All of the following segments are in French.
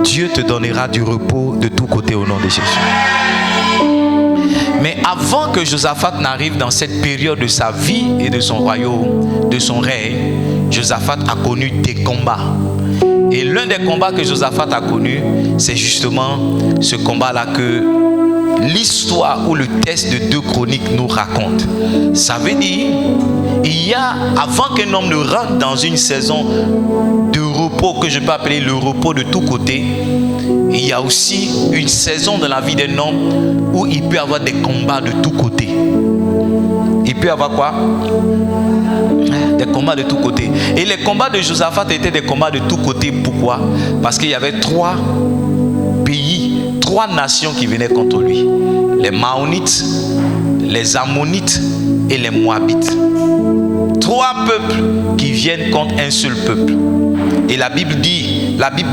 Dieu te donnera du repos de tous côtés au nom de Jésus. Mais avant que Josaphat n'arrive dans cette période de sa vie et de son royaume, de son règne, Josaphat a connu des combats. Et l'un des combats que Josaphat a connu, c'est justement ce combat-là que l'histoire ou le texte de 2 Chroniques nous raconte. Ça veut dire, il y a, avant qu'un homme ne rentre dans une saison de repos, que je peux appeler le repos de tous côtés, il y a aussi une saison dans la vie d'un homme où il peut avoir des combats de tous côtés. Il peut avoir quoi? Des combats de tous côtés. Et les combats de Josaphat étaient des combats de tous côtés. Pourquoi? Parce qu'il y avait 3 pays, 3 nations qui venaient contre lui. Les Maonites, les Ammonites et les Moabites. 3 peuples qui viennent contre un seul peuple. Et la Bible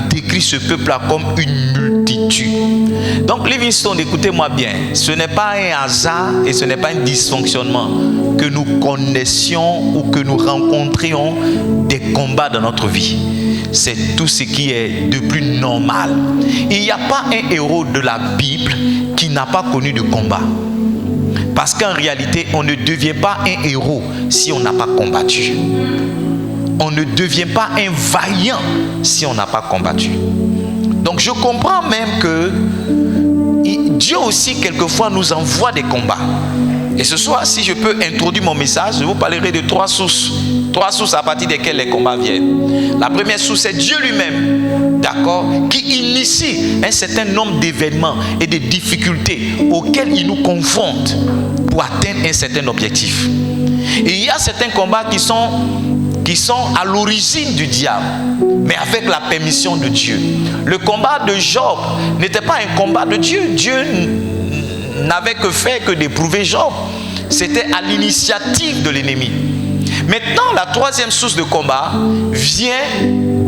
décrit ce peuple-là comme une multitude. Donc Livingstone, écoutez-moi bien, ce n'est pas un hasard et ce n'est pas un dysfonctionnement que nous connaissions ou que nous rencontrions des combats dans notre vie. C'est tout ce qui est de plus normal. Il n'y a pas un héros de la Bible qui n'a pas connu de combat. Parce qu'en réalité, on ne devient pas un héros si on n'a pas combattu. On ne devient pas un vaillant si on n'a pas combattu. Donc je comprends même que Dieu aussi quelquefois nous envoie des combats. Et ce soir, si je peux introduire mon message, je vous parlerai de 3 sources. 3 sources à partir desquelles les combats viennent. La première source, c'est Dieu lui-même, d'accord, qui initie un certain nombre d'événements et de difficultés auxquels il nous confronte pour atteindre un certain objectif. Et il y a certains combats qui sont à l'origine du diable, mais avec la permission de Dieu. Le combat de Job n'était pas un combat de Dieu. Dieu n'avait que faire que d'éprouver Job. C'était à l'initiative de l'ennemi. Maintenant, la 3e source de combat vient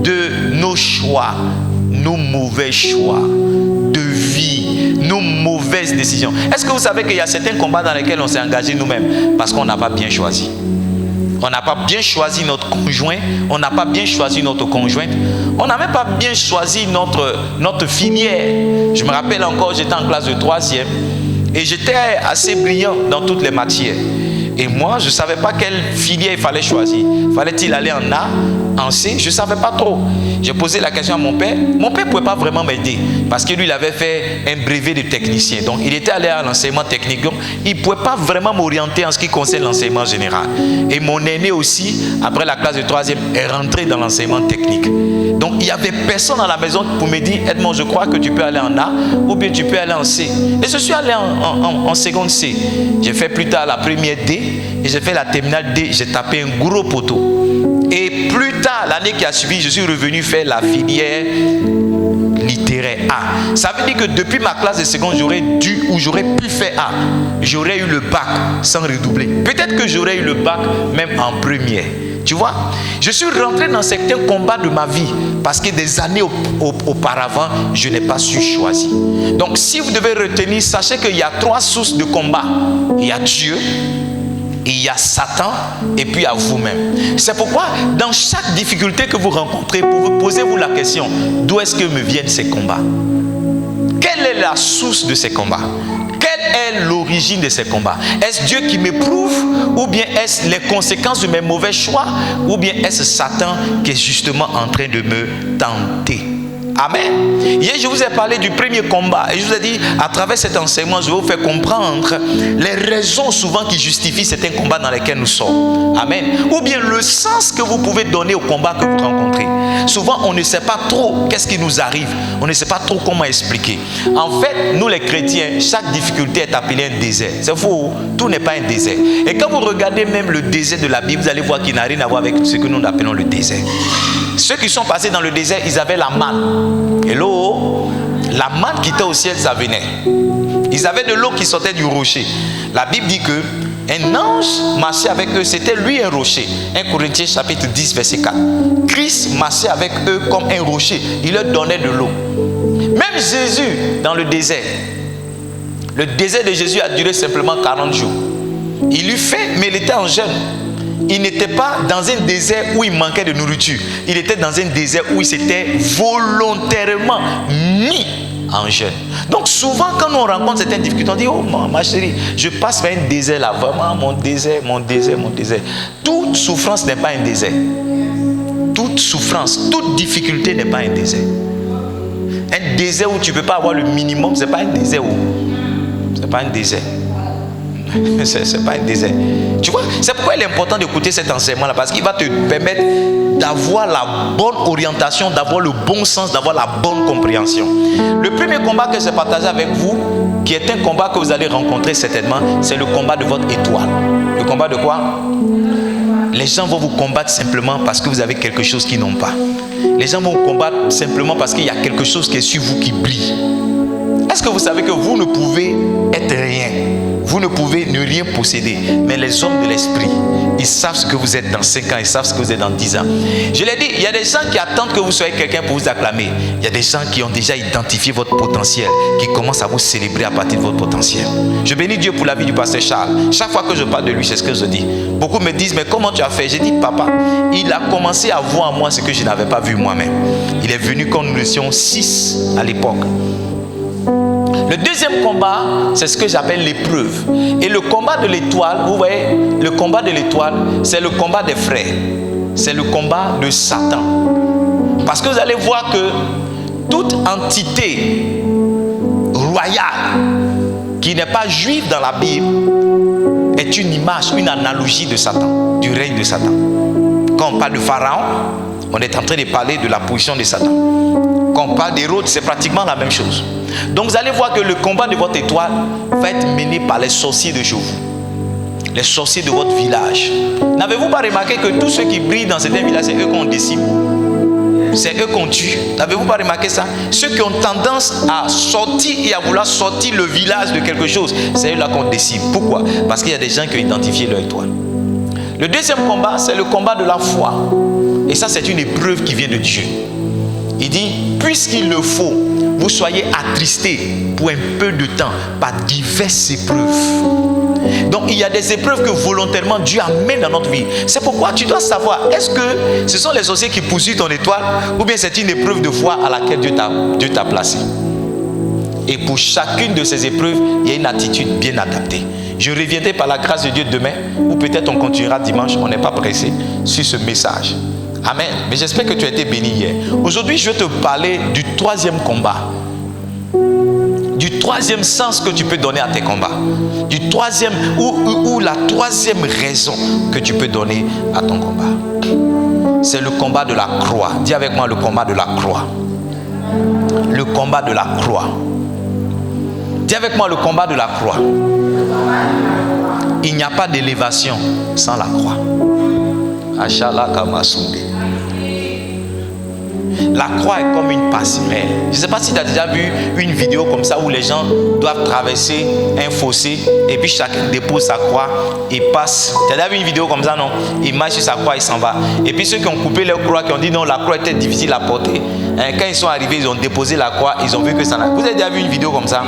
de nos choix, nos mauvais choix de vie, nos mauvaises décisions. Est-ce que vous savez qu'il y a certains combats dans lesquels on s'est engagé nous-mêmes parce qu'on n'a pas bien choisi? On n'a pas bien choisi notre conjoint, on n'a pas bien choisi notre conjointe, on n'a même pas bien choisi notre filière. Je me rappelle encore, j'étais en classe de 3e et j'étais assez brillant dans toutes les matières. Et moi, je ne savais pas quelle filière il fallait choisir. Fallait-il aller en A, en C? Je ne savais pas trop. J'ai posé la question à mon père. Mon père ne pouvait pas vraiment m'aider parce que lui, il avait fait un brevet de technicien. Donc, il était allé à l'enseignement technique. Donc, il ne pouvait pas vraiment m'orienter en ce qui concerne l'enseignement général. Et mon aîné aussi, après la classe de 3e, est rentré dans l'enseignement technique. Donc, il n'y avait personne à la maison pour me dire, Edmond, je crois que tu peux aller en A ou bien tu peux aller en C. Et je suis allé en seconde C. J'ai fait plus tard la première D. Et j'ai fait la terminale D, j'ai tapé un gros poteau. Et plus tard, l'année qui a suivi, je suis revenu faire la filière littéraire A. Ça veut dire que depuis ma classe de seconde, j'aurais dû ou j'aurais pu faire A. J'aurais eu le bac sans redoubler. Peut-être que j'aurais eu le bac même en première. Tu vois, je suis rentré dans certains combats de ma vie parce que des années auparavant, je n'ai pas su choisir. Donc, si vous devez retenir, sachez qu'il y a 3 sources de combat. Il y a Dieu, il y a Satan et puis à vous-même. C'est pourquoi dans chaque difficulté que vous rencontrez, posez-vous la question, d'où est-ce que me viennent ces combats? Quelle est la source de ces combats? Quelle est l'origine de ces combats? Est-ce Dieu qui m'éprouve? Ou bien est-ce les conséquences de mes mauvais choix? Ou bien est-ce Satan qui est justement en train de me tenter? Amen. Hier, je vous ai parlé du premier combat et je vous ai dit, à travers cet enseignement, je vais vous faire comprendre les raisons souvent qui justifient certains combats dans lesquels nous sommes. Amen. Ou bien le sens que vous pouvez donner au combat que vous rencontrez. Souvent, on ne sait pas trop qu'est-ce qui nous arrive. On ne sait pas trop comment expliquer. En fait, nous les chrétiens, chaque difficulté est appelée un désert. C'est faux, tout n'est pas un désert. Et quand vous regardez même le désert de la Bible, vous allez voir qu'il n'a rien à voir avec ce que nous appelons le désert. Ceux qui sont passés dans le désert, ils avaient la manne. Hello, la manne qui était au ciel, ça venait. Ils avaient de l'eau qui sortait du rocher. La Bible dit que un ange marchait avec eux, c'était lui un rocher. 1 Corinthiens chapitre 10 verset 4. Christ marchait avec eux comme un rocher. Il leur donnait de l'eau. Même Jésus dans le désert de Jésus a duré simplement 40 jours. Il eut faim, mais il était en jeûne. il n'était pas dans un désert où il manquait de nourriture. Il était dans un désert où il s'était volontairement mis en jeûne. Donc souvent quand on rencontre certaines difficultés, on dit: oh ma chérie, je passe par un désert là, vraiment mon désert. Toute souffrance n'est pas un désert. Toute souffrance, toute difficulté n'est pas un désert. Un désert où tu ne peux pas avoir le minimum, ce n'est pas un désert. C'est pas un désert. C'est pas un désert. Tu vois, c'est pourquoi il est important d'écouter cet enseignement-là, parce qu'il va te permettre d'avoir la bonne orientation, d'avoir le bon sens, d'avoir la bonne compréhension. Le premier combat que j'ai partagé avec vous, qui est un combat que vous allez rencontrer certainement, c'est le combat de votre étoile. Le combat de quoi? Les gens vont vous combattre simplement parce que vous avez quelque chose qu'ils n'ont pas. Les gens vont vous combattre simplement parce qu'il y a quelque chose qui est sur vous qui brille. Est-ce que vous savez que vous ne pouvez être rien? Vous ne pouvez ne rien posséder. Mais les hommes de l'esprit, ils savent ce que vous êtes dans 5 ans, ils savent ce que vous êtes dans 10 ans. Je l'ai dit, il y a des gens qui attendent que vous soyez quelqu'un pour vous acclamer. Il y a des gens qui ont déjà identifié votre potentiel, qui commencent à vous célébrer à partir de votre potentiel. Je bénis Dieu pour la vie du pasteur Charles. Chaque fois que je parle de lui, c'est ce que je dis. Beaucoup me disent: mais comment tu as fait? J'ai dit: papa, il a commencé à voir en moi ce que je n'avais pas vu moi-même. Il est venu quand nous étions 6 à l'époque. Le deuxième combat, c'est ce que j'appelle l'épreuve. Et le combat de l'étoile, vous voyez, le combat de l'étoile, c'est le combat des frères. C'est le combat de Satan. Parce que vous allez voir que toute entité royale qui n'est pas juive dans la Bible est une image, une analogie de Satan, du règne de Satan. Quand on parle de Pharaon, on est en train de parler de la position de Satan. Quand on parle d'Hérode, c'est pratiquement la même chose. Donc vous allez voir que le combat de votre étoile va être mené par les sorciers de chez vous, les sorciers de votre village. N'avez-vous pas remarqué que tous ceux qui brillent dans certains villages, c'est eux qu'on décime? C'est eux qu'on tue. N'avez-vous pas remarqué ça? Ceux qui ont tendance à sortir et à vouloir sortir le village de quelque chose, c'est eux là qu'on décime. Pourquoi? Parce qu'il y a des gens qui ont identifié leur étoile. Le deuxième combat, c'est le combat de la foi. Et ça, c'est une épreuve qui vient de Dieu. Il dit: puisqu'il le faut, vous soyez attristés pour un peu de temps par diverses épreuves. Donc il y a des épreuves que volontairement Dieu amène dans notre vie. C'est pourquoi tu dois savoir, est-ce que ce sont les sorciers qui poursuivent ton étoile, ou bien c'est une épreuve de foi à laquelle Dieu t'a placé. Et pour chacune de ces épreuves, il y a une attitude bien adaptée. Je reviendrai par la grâce de Dieu demain, ou peut-être on continuera dimanche, on n'est pas pressé, sur ce message. Amen. Mais j'espère que tu as été béni hier. Aujourd'hui, je vais te parler du troisième combat. Du troisième sens que tu peux donner à tes combats. Du troisième, ou la troisième raison que tu peux donner à ton combat. C'est le combat de la croix. Dis avec moi: le combat de la croix. Le combat de la croix. Dis avec moi: le combat de la croix. Il n'y a pas d'élévation sans la croix. Achala Kamasunde. La croix est comme une passerelle. Je ne sais pas si tu as déjà vu une vidéo comme ça où les gens doivent traverser un fossé et puis chacun dépose sa croix et passe. Tu as déjà vu une vidéo comme ça, non? Il marche sur sa croix et s'en va. Et puis ceux qui ont coupé leur croix, qui ont dit non, la croix était difficile à porter. Quand ils sont arrivés, ils ont déposé la croix, ils ont vu que ça n'a. Vous avez déjà vu une vidéo comme ça?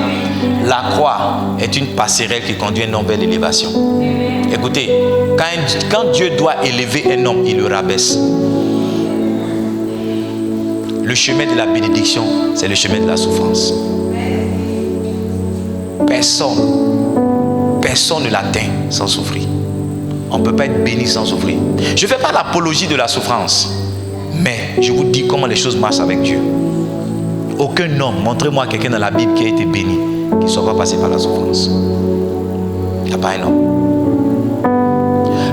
La croix est une passerelle qui conduit un homme vers l'élévation. Écoutez, quand Dieu doit élever un homme, il le rabaisse. Le chemin de la bénédiction, c'est le chemin de la souffrance. Personne ne l'atteint sans souffrir. On ne peut pas être béni sans souffrir. Je ne fais pas l'apologie de la souffrance, mais je vous dis comment les choses marchent avec Dieu. Aucun homme, montrez-moi quelqu'un dans la Bible qui a été béni, qui ne soit pas passé par la souffrance. Il n'y a pas un homme.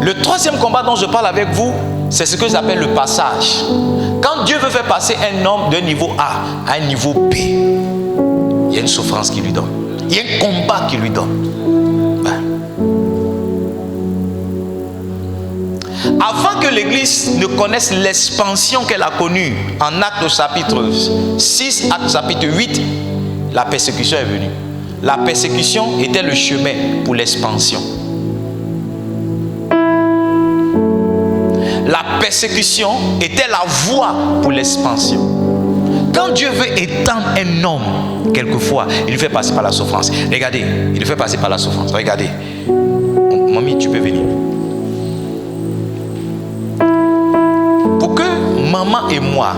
Le troisième combat dont je parle avec vous, c'est ce que j'appelle le passage. Quand Dieu veut faire passer un homme d'un niveau A à un niveau B, il y a une souffrance qui lui donne. Il y a un combat qui lui donne. Avant que l'Église ne connaisse l'expansion qu'elle a connue en Actes au chapitre 6, Actes chapitre 8, la persécution est venue. La persécution était le chemin pour l'expansion. La persécution était la voie pour l'expansion. Quand Dieu veut étendre un homme, quelquefois, il le fait passer par la souffrance. Regardez, il le fait passer par la souffrance. Regardez. Mamie, tu peux venir. maman et moi,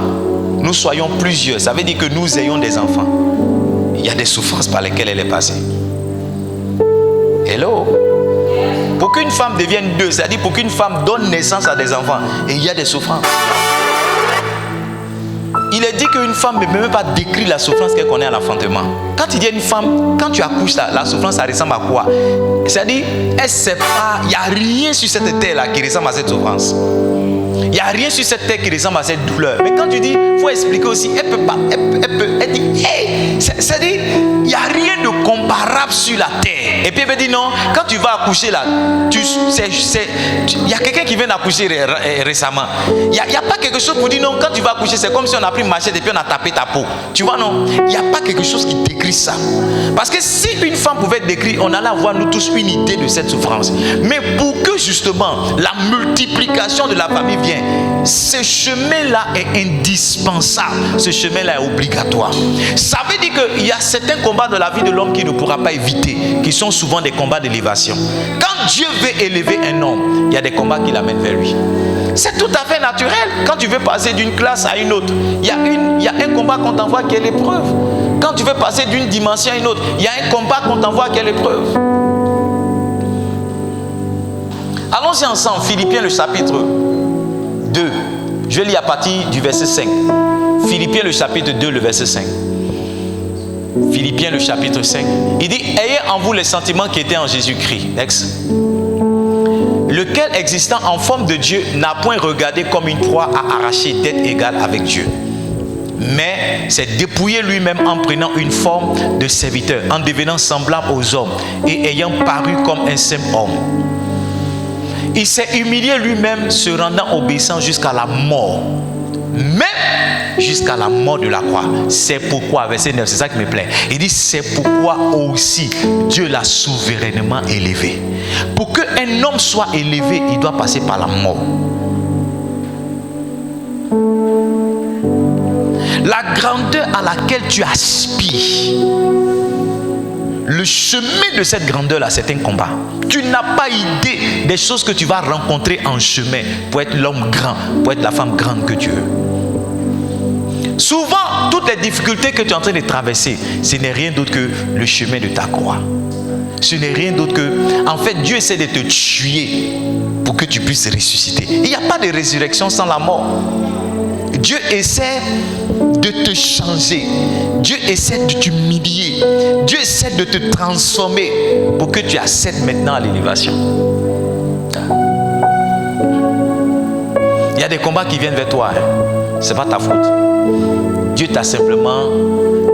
nous soyons plusieurs, ça veut dire que nous ayons des enfants. Il y a des souffrances par lesquelles elle est passée. Hello? Pour qu'une femme devienne deux, c'est-à-dire pour qu'une femme donne naissance à des enfants, et il y a des souffrances. Il est dit qu'une femme ne peut même pas décrire la souffrance qu'elle connaît à l'enfantement. Quand il dit à une femme, quand tu accouches, la souffrance, ça ressemble à quoi? C'est-à-dire, elle ne sait pas, il n'y a rien sur cette terre-là qui ressemble à cette souffrance. Il n'y a rien sur cette terre qui ressemble à cette douleur. Mais quand tu dis, il faut expliquer aussi, elle peut pas, elle dit, hey, c'est-à-dire, il n'y a rien de comparable sur la terre. Et puis elle me dit, non, quand tu vas accoucher là, il y a quelqu'un qui vient d'accoucher récemment. Il n'y a pas quelque chose pour dire, non, quand tu vas accoucher, c'est comme si on a pris une machette et puis on a tapé ta peau. Tu vois, non? Il n'y a pas quelque chose qui décrit ça. Parce que si une femme pouvait décrire, on allait avoir nous tous une idée de cette souffrance. Mais pour que justement la multiplication de la famille vienne, ce chemin-là est indispensable. Ce chemin-là est obligatoire. Ça veut dire qu'il y a certains combats de la vie de l'homme qu'il ne pourra pas éviter, qui sont souvent des combats d'élévation. Quand Dieu veut élever un homme, il y a des combats qui l'amènent vers lui. C'est tout à fait naturel. Quand tu veux passer d'une classe à une autre, il y a un combat qu'on t'envoie qui est l'épreuve. Quand tu veux passer d'une dimension à une autre, il y a un combat qu'on t'envoie qui est l'épreuve. Allons-y ensemble, Philippiens le chapitre 2. Je lis à partir du verset 5. Philippiens le chapitre 2, le verset 5. Philippiens le chapitre 5. Il dit, ayez en vous les sentiments qui étaient en Jésus-Christ. Next. Lequel, existant en forme de Dieu, n'a point regardé comme une proie à arracher d'être égal avec Dieu, mais s'est dépouillé lui-même en prenant une forme de serviteur, en devenant semblable aux hommes et ayant paru comme un simple homme. Il s'est humilié lui-même, se rendant obéissant jusqu'à la mort, même jusqu'à la mort de la croix. C'est pourquoi, verset 9, c'est ça qui me plaît. Il dit, c'est pourquoi aussi Dieu l'a souverainement élevé. Pour qu'un homme soit élevé, il doit passer par la mort. La grandeur à laquelle tu aspires, le chemin de cette grandeur-là, c'est un combat. Tu n'as pas idée des choses que tu vas rencontrer en chemin pour être l'homme grand, pour être la femme grande que tu veux. Souvent, toutes les difficultés que tu es en train de traverser, ce n'est rien d'autre que le chemin de ta croix. Ce n'est rien d'autre que, en fait, Dieu essaie de te tuer pour que tu puisses ressusciter. Il n'y a pas de résurrection sans la mort. Dieu essaie de te changer. Dieu essaie de t'humilier. Dieu essaie de te transformer pour que tu accèdes maintenant à l'élévation. Il y a des combats qui viennent vers toi. Ce n'est pas ta faute. Dieu t'a simplement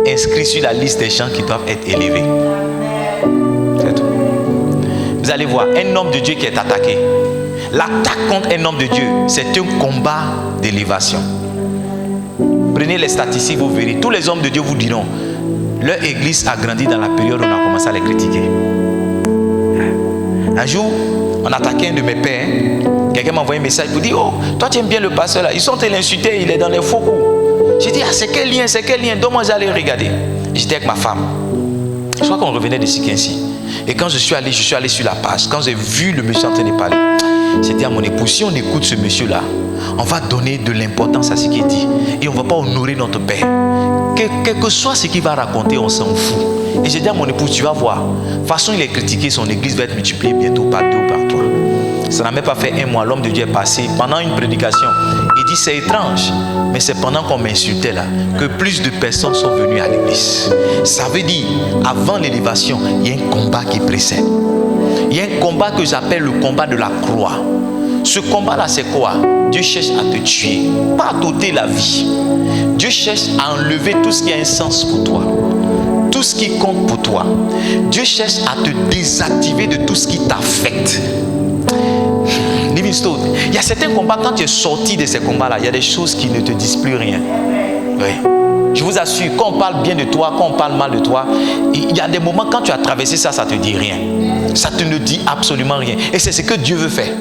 inscrit sur la liste des gens qui doivent être élevés. C'est tout. Vous allez voir, un homme de Dieu qui est attaqué. L'attaque contre un homme de Dieu, c'est un combat d'élévation. Prenez les statistiques, vous verrez. Tous les hommes de Dieu vous diront, leur église a grandi dans la période où on a commencé à les critiquer. Un jour, on attaquait un de mes pères. Quelqu'un m'a envoyé un message pour dire, oh, toi tu aimes bien le pasteur là. Ils sont en train de l'insulter, il est dans les faux coups. J'ai dit, ah, c'est quel lien, donc moi j'allais regarder. J'étais avec ma femme. Je crois qu'on revenait de Sikinsi. Et quand je suis allé sur la page. Quand j'ai vu le monsieur en train de parler, j'ai dit à mon épouse, si on écoute ce monsieur-là, on va donner de l'importance à ce qu'il dit. Et on ne va pas honorer notre père. Quel que soit ce qu'il va raconter, on s'en fout. Et j'ai dit à mon épouse, tu vas voir. De toute façon, il est critiqué, son église va être multipliée bientôt par 2 ou par 3. Ça n'a même pas fait un mois, l'homme de Dieu est passé pendant une prédication. Il dit, c'est étrange, mais c'est pendant qu'on m'insultait là que plus de personnes sont venues à l'église. Ça veut dire, avant l'élévation, il y a un combat qui précède. Il y a un combat que j'appelle le combat de la croix. Ce combat-là, c'est quoi? Dieu cherche à te tuer, pas à t'ôter la vie. Dieu cherche à enlever tout ce qui a un sens pour toi, tout ce qui compte pour toi. Dieu cherche à te désactiver de tout ce qui t'affecte. Il y a certains combats, quand tu es sorti de ces combats-là, il y a des choses qui ne te disent plus rien. Oui. Je vous assure, quand on parle bien de toi, quand on parle mal de toi, il y a des moments quand tu as traversé ça, ça ne te dit rien. Ça te ne dit absolument rien. Et c'est ce que Dieu veut faire.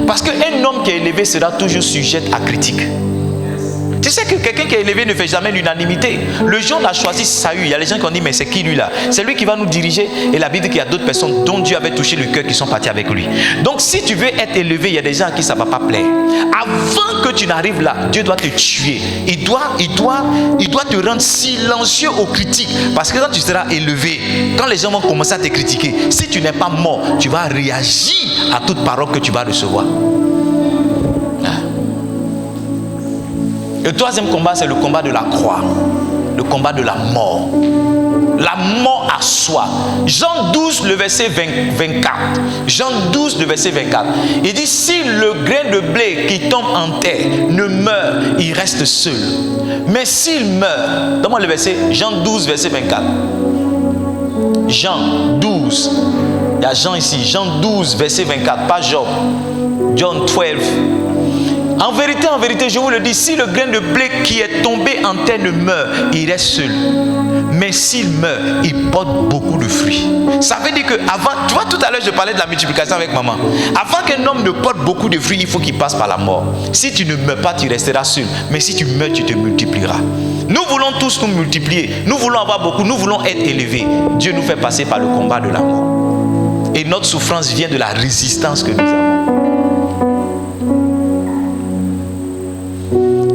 Parce qu'un homme qui est élevé sera toujours sujet à critique. Tu sais que quelqu'un qui est élevé ne fait jamais l'unanimité. Le jour on a choisi Saül, il y a les gens qui ont dit mais c'est qui lui là? C'est lui qui va nous diriger. Et la Bible dit qu'il y a d'autres personnes dont Dieu avait touché le cœur qui sont partis avec lui. Donc si tu veux être élevé, il y a des gens à qui ça ne va pas plaire. Avant que tu n'arrives là, Dieu doit te tuer. Il doit te rendre silencieux aux critiques. Parce que quand tu seras élevé, quand les gens vont commencer à te critiquer, si tu n'es pas mort, tu vas réagir à toute parole que tu vas recevoir. Le troisième combat, c'est le combat de la croix. Le combat de la mort. La mort à soi. Jean 12, le verset 24. Jean 12, le verset 24. Il dit, si le grain de blé qui tombe en terre ne meurt, il reste seul. Mais s'il meurt, donne-moi le verset, Jean 12, verset 24. Jean 12. Il y a Jean ici. Jean 12, verset 24. Pas Job. John 12. En vérité, je vous le dis, si le grain de blé qui est tombé en terre ne meurt, il reste seul. Mais s'il meurt, il porte beaucoup de fruits. Ça veut dire que avant, tu vois, tout à l'heure, je parlais de la multiplication avec maman. Avant qu'un homme ne porte beaucoup de fruits, il faut qu'il passe par la mort. Si tu ne meurs pas, tu resteras seul. Mais si tu meurs, tu te multiplieras. Nous voulons tous nous multiplier. Nous voulons avoir beaucoup. Nous voulons être élevés. Dieu nous fait passer par le combat de la mort. Et notre souffrance vient de la résistance que nous avons.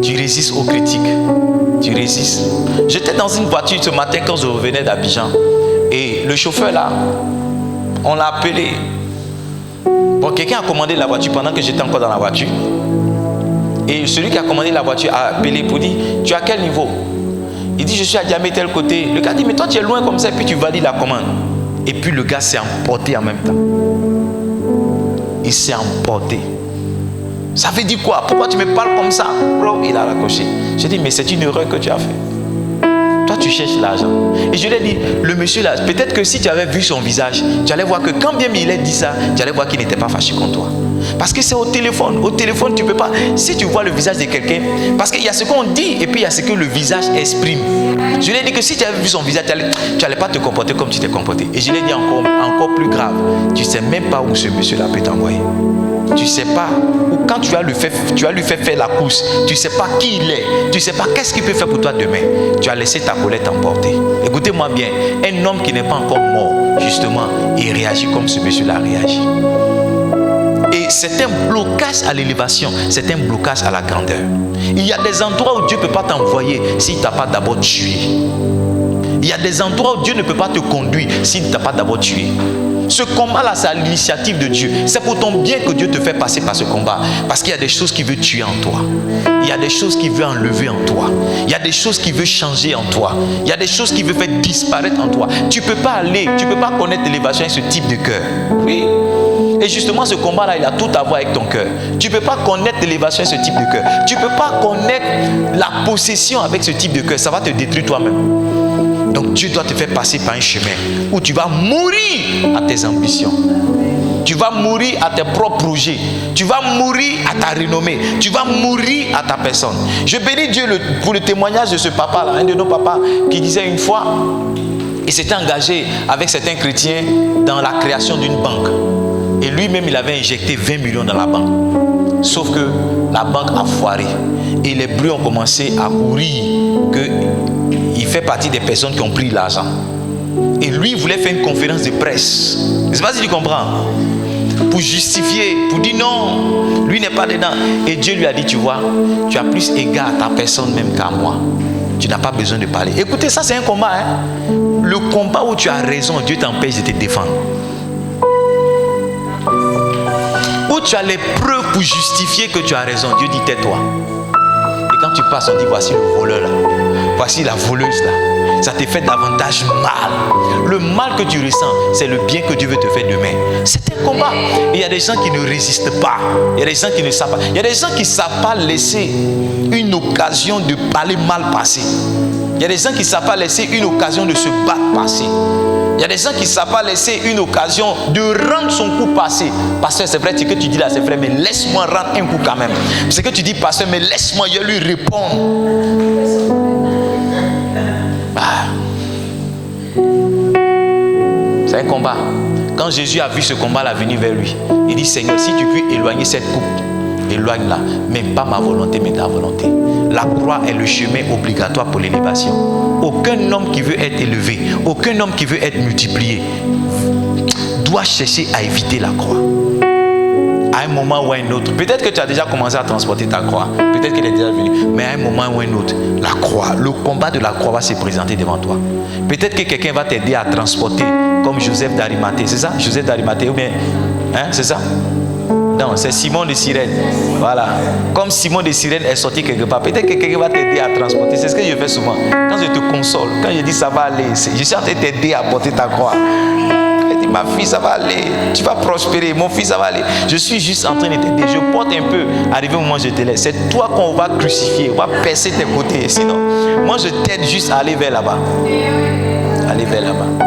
Tu résistes aux critiques. Tu résistes. J'étais dans une voiture ce matin quand je revenais d'Abidjan. Et le chauffeur là, on l'a appelé. Bon, quelqu'un a commandé la voiture pendant que j'étais encore dans la voiture. Et celui qui a commandé la voiture a appelé pour dire, tu es à quel niveau? Il dit, je suis à Diamé tel côté. Le gars dit, mais toi tu es loin comme ça, et puis tu valides la commande. Et puis le gars s'est emporté en même temps. Il s'est emporté. Ça veut dire quoi? Pourquoi tu me parles comme ça? Il a raccroché. J'ai dit, mais c'est une erreur que tu as fait. Toi, tu cherches l'argent. Et je lui ai dit, le monsieur là, peut-être que si tu avais vu son visage, tu allais voir que quand bien il a dit ça, tu allais voir qu'il n'était pas fâché contre toi. Parce que c'est au téléphone. Au téléphone, tu ne peux pas. Si tu vois le visage de quelqu'un, parce qu'il y a ce qu'on dit et puis il y a ce que le visage exprime. Je lui ai dit que si tu avais vu son visage, tu n'allais pas te comporter comme tu t'es comporté. Et je lui ai dit encore plus grave, tu ne sais même pas où ce monsieur-là peut t'envoyer. Tu ne sais pas, ou quand tu vas lui faire faire la course, tu ne sais pas qui il est, tu ne sais pas qu'est-ce qu'il peut faire pour toi demain. Tu as laissé ta colère t'emporter. Écoutez-moi bien, un homme qui n'est pas encore mort, justement, il réagit comme ce monsieur-là réagit. Et c'est un blocage à l'élévation, c'est un blocage à la grandeur. Il y a des endroits où Dieu ne peut pas t'envoyer s'il ne t'a pas d'abord tué. Il y a des endroits où Dieu ne peut pas te conduire s'il ne t'a pas d'abord tué. Ce combat-là, c'est à l'initiative de Dieu. C'est pour ton bien que Dieu te fait passer par ce combat. Parce qu'il y a des choses qu'il veut tuer en toi. Il y a des choses qu'il veut enlever en toi. Il y a des choses qu'il veut changer en toi. Il y a des choses qu'il veut faire disparaître en toi. Tu ne peux pas connaître l'élévation avec ce type de cœur. Oui. Et justement, ce combat-là, il a tout à voir avec ton cœur. Tu ne peux pas connaître l'élévation avec ce type de cœur. Tu ne peux pas connaître la possession avec ce type de cœur. Ça va te détruire toi-même. Donc Dieu doit te faire passer par un chemin où tu vas mourir à tes ambitions. Tu vas mourir à tes propres projets. Tu vas mourir à ta renommée. Tu vas mourir à ta personne. Je bénis Dieu pour le témoignage de ce papa-là, un de nos papas, qui disait une fois, il s'était engagé avec certains chrétiens dans la création d'une banque. Et lui-même, il avait injecté 20 millions dans la banque. Sauf que la banque a foiré. Et les bruits ont commencé à courir qu'il fait partie des personnes qui ont pris l'argent. Et lui, il voulait faire une conférence de presse. Je ne sais pas si tu comprends. Pour justifier, pour dire non, lui n'est pas dedans. Et Dieu lui a dit, tu vois, tu as plus égard à ta personne même qu'à moi. Tu n'as pas besoin de parler. Écoutez, ça c'est un combat. Le combat où tu as raison, Dieu t'empêche de te défendre. Où tu as les preuves pour justifier que tu as raison, Dieu dit tais-toi. Et quand tu passes, on dit voici le voleur là, voici la voleuse là. Ça te fait davantage mal. Le mal que tu ressens, c'est le bien que Dieu veut te faire demain. C'est un combat. Et il y a des gens qui ne résistent pas. Il y a des gens qui ne savent pas. Il y a des gens qui ne savent pas laisser une occasion de parler mal passer. Il y a des gens qui ne savent pas laisser une occasion de se battre passer. Il y a des gens qui ne savent pas laisser une occasion de rendre son coup passé. Pasteur, c'est vrai ce que tu dis là, c'est vrai, mais laisse-moi rendre un coup quand même. Ce que tu dis, pasteur, mais laisse-moi lui répondre. C'est un combat. Quand Jésus a vu ce combat-là venir vers lui, il dit, Seigneur, si tu peux éloigner cette coupe, éloigne-la. Mais pas ma volonté, mais ta volonté. La croix est le chemin obligatoire pour l'élévation. Aucun homme qui veut être élevé, aucun homme qui veut être multiplié doit chercher à éviter la croix. À un moment ou à un autre. Peut-être que tu as déjà commencé à transporter ta croix. Peut-être qu'elle est déjà venue. Mais à un moment ou à un autre, la croix, le combat de la croix va se présenter devant toi. Peut-être que quelqu'un va t'aider à transporter comme Joseph d'Arimathée. C'est ça? Joseph d'Arimathée ou bien... Hein? C'est ça? Non, c'est Simon de Cyrène. Voilà. Comme Simon de Cyrène est sorti quelque part. Peut-être que quelqu'un va t'aider à transporter. C'est ce que je fais souvent. Quand je te console, quand je dis ça va aller, je suis en train de t'aider à porter ta croix. Ma fille, ça va aller. Tu vas prospérer. Mon fils, ça va aller. Je suis juste en train de t'aider. Je porte un peu. Arrivé au moment où je te laisse. C'est toi qu'on va crucifier. On va percer tes côtés. Sinon, moi, je t'aide juste à aller vers là-bas. Aller vers là-bas.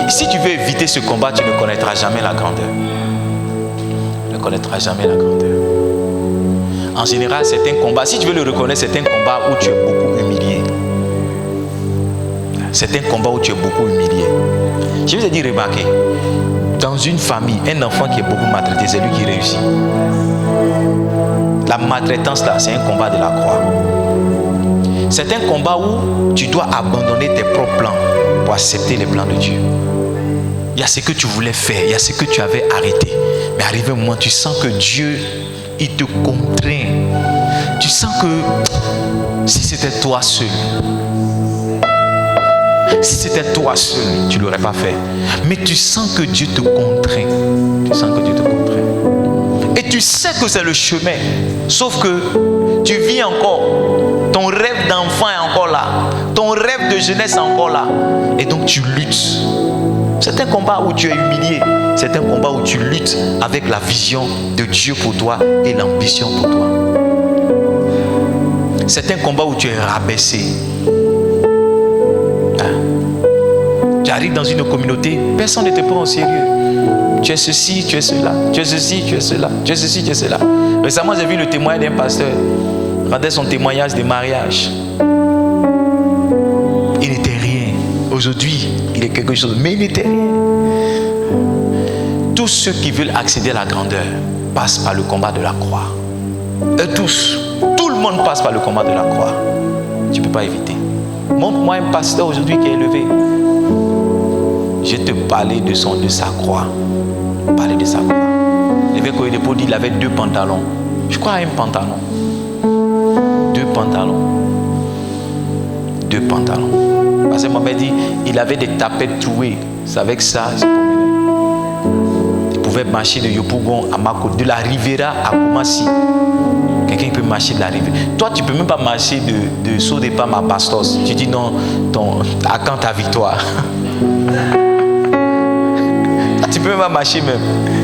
Si tu veux éviter ce combat, tu ne connaîtras jamais la grandeur. Tu ne connaîtras jamais la grandeur. En général, c'est un combat. Si tu veux le reconnaître, c'est un combat où tu es beaucoup humilié. C'est un combat où tu es beaucoup humilié. Je vous ai dit, remarquez, dans une famille, un enfant qui est beaucoup maltraité, c'est lui qui réussit. La maltraitance là, c'est un combat de la croix. C'est un combat où tu dois abandonner tes propres plans pour accepter les plans de Dieu. Il y a ce que tu voulais faire, il y a ce que tu avais arrêté. Mais arrivé un moment, tu sens que Dieu, il te contraint. Tu sens que si c'était toi seul, si c'était toi seul, tu ne l'aurais pas fait. Mais tu sens que Dieu te contraint. Tu sens que Dieu te contraint. Et tu sais que c'est le chemin. Sauf que tu vis encore. Ton rêve d'enfant est encore là. Ton rêve de jeunesse est encore là. Et donc tu luttes. C'est un combat où tu es humilié. C'est un combat où tu luttes avec la vision de Dieu pour toi et l'ambition pour toi. C'est un combat où tu es rabaissé. Tu arrives dans une communauté, personne ne te prend au sérieux. Tu es ceci, tu es cela. Tu es ceci, tu es cela. Tu es ceci, tu es cela. Récemment, j'ai vu le témoignage d'un pasteur. Il rendait son témoignage de mariage. Il n'était rien. Aujourd'hui, il est quelque chose. Mais il n'était rien. Tous ceux qui veulent accéder à la grandeur passent par le combat de la croix. Eux tous. Tout le monde passe par le combat de la croix. Tu ne peux pas éviter. Montre-moi un pasteur aujourd'hui qui est élevé. Je te parlais de sa croix. Parler de sa croix. L'évêque Oyedepo dit qu'il avait 2 pantalons. Je crois un pantalon. 2 pantalons. 2 pantalons. Parce que Mohamed dit il avait des tapettes trouées. C'est avec ça il se promenait. Il pouvait marcher de Yopougon à Mako, de la Riviera à Koumassi. Quelqu'un peut marcher de la rivière. Toi, tu ne peux même pas marcher de Sodepam à Bastos. Tu dis non, à quand ta victoire? Tu ne peux même pas marcher même.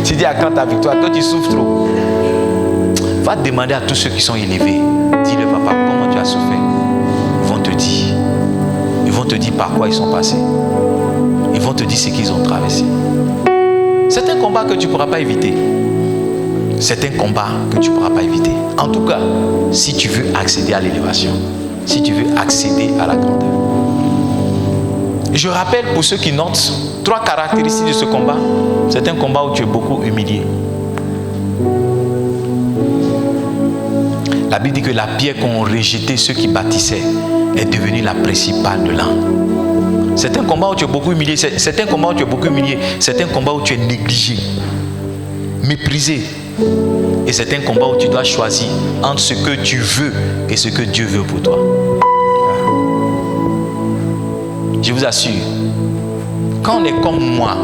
Tu dis à quand ta victoire? Quand tu souffres trop. Va demander à tous ceux qui sont élevés. Dis-le papa, comment tu as souffert? Ils vont te dire. Ils vont te dire par quoi ils sont passés. Ils vont te dire ce qu'ils ont traversé. C'est un combat que tu ne pourras pas éviter. C'est un combat que tu ne pourras pas éviter. En tout cas, si tu veux accéder à l'élévation, si tu veux accéder à la grandeur. Je rappelle pour ceux qui notent 3 caractéristiques de ce combat. C'est un combat où tu es beaucoup humilié. La Bible dit que la pierre qu'ont rejetée ceux qui bâtissaient est devenue la principale de l'an. C'est un combat où tu es beaucoup humilié. C'est un combat où tu es beaucoup humilié. C'est un combat où tu es négligé, méprisé. Et c'est un combat où tu dois choisir entre ce que tu veux et ce que Dieu veut pour toi. Je vous assure, quand on est comme moi,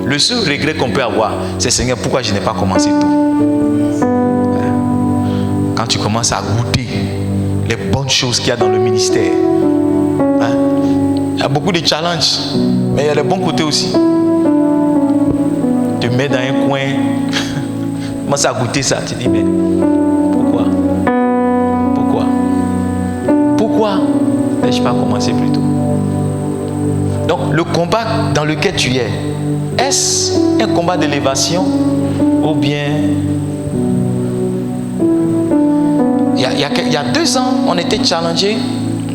le seul regret qu'on peut avoir, c'est Seigneur, pourquoi je n'ai pas commencé tôt? Quand tu commences à goûter les bonnes choses qu'il y a dans le ministère, il y a beaucoup de challenges, mais il y a les bons côtés aussi. Tu te mets dans un coin, commence à goûter ça, tu te dis, mais pourquoi n'ai-je pas commencé plus tôt? Donc le combat dans lequel tu es, est-ce un combat d'élévation ou bien... Il y a 2 ans, on était challengés,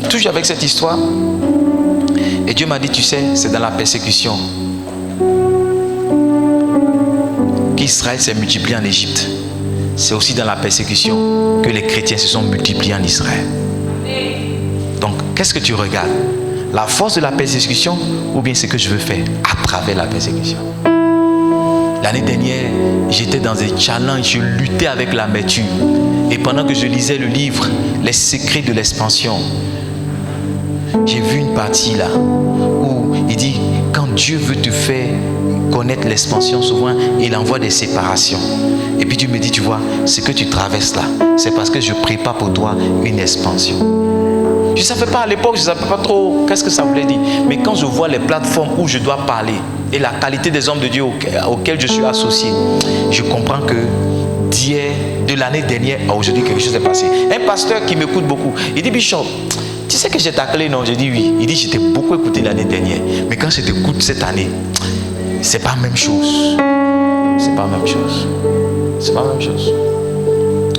toujours avec cette histoire. Et Dieu m'a dit, tu sais, c'est dans la persécution qu'Israël s'est multiplié en Égypte. c'est aussi dans la persécution que les chrétiens se sont multipliés en Israël. Donc, qu'est-ce que tu regardes? La force de la persécution ou bien ce que je veux faire à travers la persécution? L'année dernière, j'étais dans des challenges, je luttais avec l'amertume. Et pendant que je lisais le livre « Les secrets de l'expansion », j'ai vu une partie là où il dit quand Dieu veut te faire connaître l'expansion, souvent il envoie des séparations. Et puis Dieu me dit, tu vois, ce que tu traverses là, c'est parce que je prépare pour toi une expansion. Je ne savais pas à l'époque, je ne savais pas trop qu'est-ce que ça voulait dire. Mais quand je vois les plateformes où je dois parler et la qualité des hommes de Dieu auxquels je suis associé, je comprends que d'hier, de l'année dernière à aujourd'hui, quelque chose est passé. Un pasteur qui m'écoute beaucoup, il dit, Bishop, tu sais que j'ai taclé, non? J'ai dit oui. Il dit, je t'ai beaucoup écouté l'année dernière. Mais quand je t'écoute cette année, c'est pas la même chose. C'est pas la même chose. C'est pas la même chose.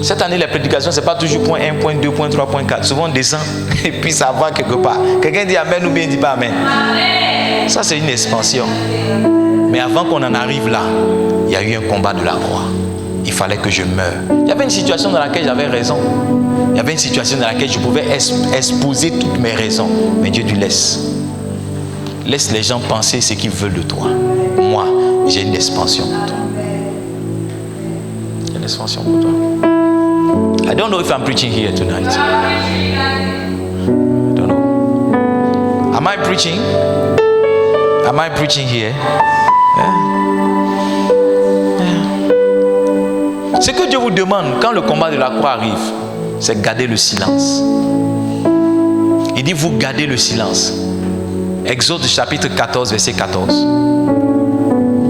Cette année, les prédications, c'est pas toujours point 1, point 2, point 3, point 4. Souvent, on descend et puis ça va quelque part. Quelqu'un dit Amen ou bien il dit pas Amen. Ça, c'est une expansion. Mais avant qu'on en arrive là, il y a eu un combat de la croix. Il fallait que je meure. Il y avait une situation dans laquelle j'avais raison. Il y avait une situation dans laquelle je pouvais exposer toutes mes raisons. Mais Dieu dit laisse. Laisse les gens penser ce qu'ils veulent de toi. Moi, j'ai une expansion pour toi. J'ai une expansion pour toi. I don't know if I'm preaching here tonight. I don't know. Am I preaching? Am I preaching here? Yeah. Yeah. Ce que Dieu vous demande quand le combat de la croix arrive, c'est garder le silence. Il dit vous gardez le silence. Exode chapitre 14, verset 14.